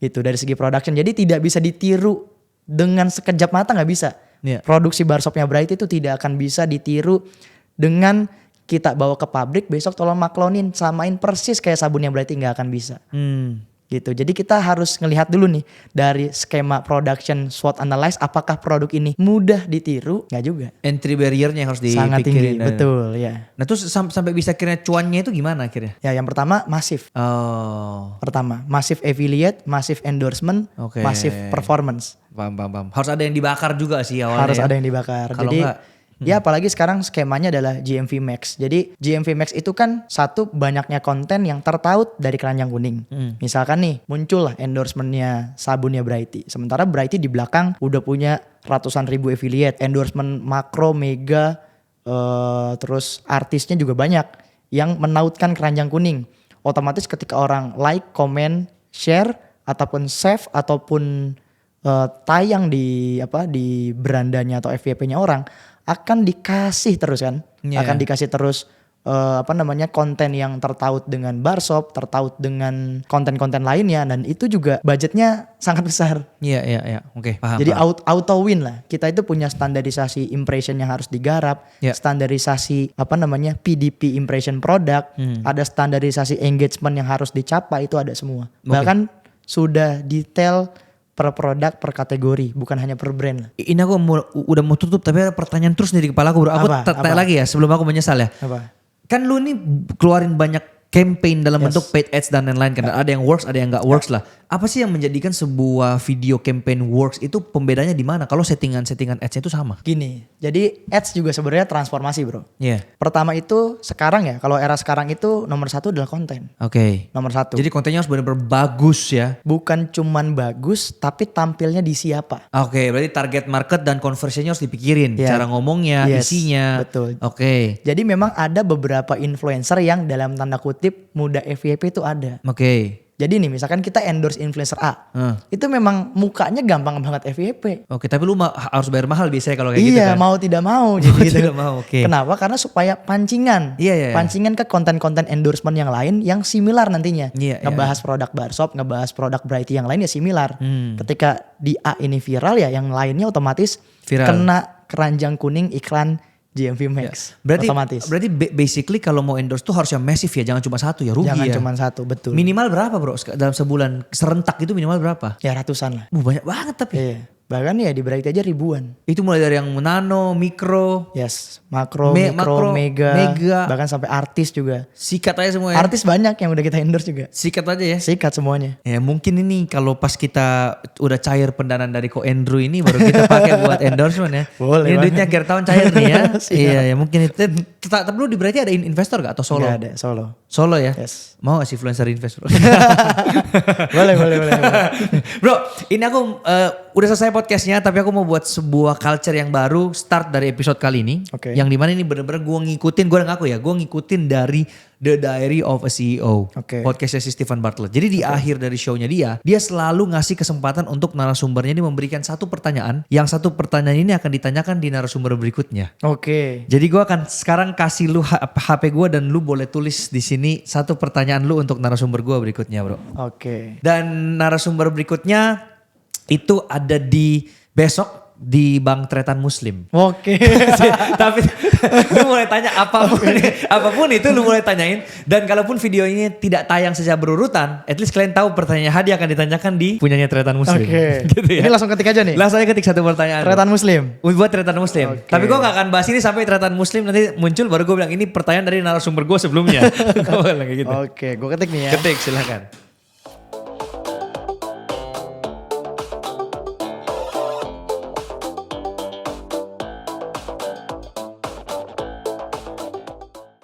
Gitu dari segi production. Jadi tidak bisa ditiru dengan sekejap mata, nggak bisa. Produksi barshopnya Brighty itu tidak akan bisa ditiru dengan kita bawa ke pabrik besok tolong maklonin samain persis kayak sabunnya Brighty, nggak akan bisa. Gitu. Jadi kita harus ngelihat dulu nih dari skema production SWOT analyze apakah produk ini mudah ditiru, nggak juga. Entry barrier-nya harus dipikirin. Sangat tinggi, betul ya. Nah terus sampai bisa akhirnya cuannya itu gimana akhirnya? Ya yang pertama masif. Pertama masif affiliate, masif endorsement, masif performance. Paham. Harus ada yang dibakar juga sih awalnya. Harus ada yang dibakar. Kalau jadi enggak, ya apalagi sekarang skemanya adalah GMV Max. Jadi GMV Max itu kan satu, banyaknya konten yang tertaut dari keranjang kuning. Misalkan nih muncul lah endorsementnya sabunnya Brighty. Sementara Brighty di belakang udah punya ratusan ribu affiliate. Endorsement makro, mega, terus artisnya juga banyak yang menautkan keranjang kuning. Otomatis ketika orang like, comment, share, ataupun save, ataupun tayang di berandanya atau FYP-nya orang, akan dikasih terus kan, akan dikasih terus konten yang tertaut dengan barshop, tertaut dengan konten-konten lainnya, dan itu juga budgetnya sangat besar. Iya. Oke, paham. Jadi auto win lah. Kita itu punya standarisasi impression yang harus digarap, standarisasi PDP impression product, ada standarisasi engagement yang harus dicapai, itu ada semua. Bahkan sudah detail per produk, per kategori, bukan hanya per brand lah. Ini aku udah mau tutup tapi ada pertanyaan terus nih di kepala aku bro. Aku tanya lagi ya sebelum aku menyesal ya. Kan lu nih keluarin banyak campaign dalam bentuk paid ads dan lain-lain kan. Ada yang works, ada yang gak works lah. Apa sih yang menjadikan sebuah video campaign works itu pembedanya di mana? Kalau settingan ads-nya itu sama? Gini, jadi ads juga sebenarnya transformasi bro. Pertama itu sekarang ya, kalau era sekarang itu nomor satu adalah konten. Nomor satu. Jadi kontennya harus benar-benar bagus ya? Bukan cuman bagus, tapi tampilnya di siapa. Berarti target market dan conversionnya harus dipikirin. Cara ngomongnya, isinya. Betul. Jadi memang ada beberapa influencer yang dalam tanda kutip muda FYP itu ada. Jadi nih misalkan kita endorse influencer A. Itu memang mukanya gampang banget FYP. Tapi lu harus bayar mahal biasanya kalau kayak gitu kan? Iya, mau tidak mau jadi gitu. Tidak mau, Kenapa? Karena supaya pancingan. Pancingan ke konten-konten endorsement yang lain yang similar nantinya. Ngebahas produk barshop, ngebahas produk Brighty yang lain ya similar. Ketika di A ini viral ya yang lainnya otomatis viral. Kena keranjang kuning iklan GMV Max. Berarti basically kalau mau endorse tuh harus yang massive ya, jangan cuma satu ya, rugi jangan cuma satu, betul. Minimal berapa bro dalam sebulan serentak itu minimal berapa? Ya ratusan lah. Banyak banget tapi. Bahkan ya di Brighty aja ribuan. Itu mulai dari yang nano, mikro, Yes, makro, mikro, mega, bahkan sampai artis juga. sikat aja semua ya. Artis banyak yang udah kita endorse juga. Sikat aja ya. Sikat semuanya. Ya mungkin ini kalau pas kita udah cair pendanaan dari Ko Andrew ini baru kita pakai buat endorsement ya. Boleh Ini banget. duitnya akhir tahun cair nih ya. Siap. Iya ya mungkin itu. Tapi lu di Brighty ada investor gak atau solo? Gak ada, solo. Solo ya? Yes. Mau gak sih influencer invest bro? boleh. Bro, ini aku udah selesai podcastnya, tapi aku mau buat sebuah culture yang baru start dari episode kali ini. Oke. Yang dimana ini bener-bener gue ngikutin, gue udah ngaku ya, gue ngikutin dari The Diary of a CEO. Oke. Podcastnya si Stephen Bartlett. Jadi di akhir dari show-nya dia selalu ngasih kesempatan untuk narasumbernya ini memberikan satu pertanyaan. Yang satu pertanyaan ini akan ditanyakan di narasumber berikutnya. Oke. Jadi gue akan sekarang kasih lu HP gue dan lu boleh tulis di sini satu pertanyaan lu untuk narasumber gue berikutnya bro. Oke. Dan narasumber berikutnya itu ada di besok di Bank Tretan Muslim. Oke. Tapi lu mulai tanya apapun itu lu mulai tanyain. Dan kalaupun video ini tidak tayang secara berurutan, at least kalian tahu pertanyaan hadiah akan ditanyakan di punyanya Tretan Muslim. Oke. Gitu ya. Ini langsung ketik aja nih. Langsung aja ketik satu pertanyaan. Tretan Muslim. Buat Tretan Muslim. Oke. Tapi gue gak akan bahas ini sampai Tretan Muslim nanti muncul baru gue bilang ini pertanyaan dari narasumber gue sebelumnya. Gue bilang kayak gitu. Oke, gue ketik nih ya. Ketik silakan.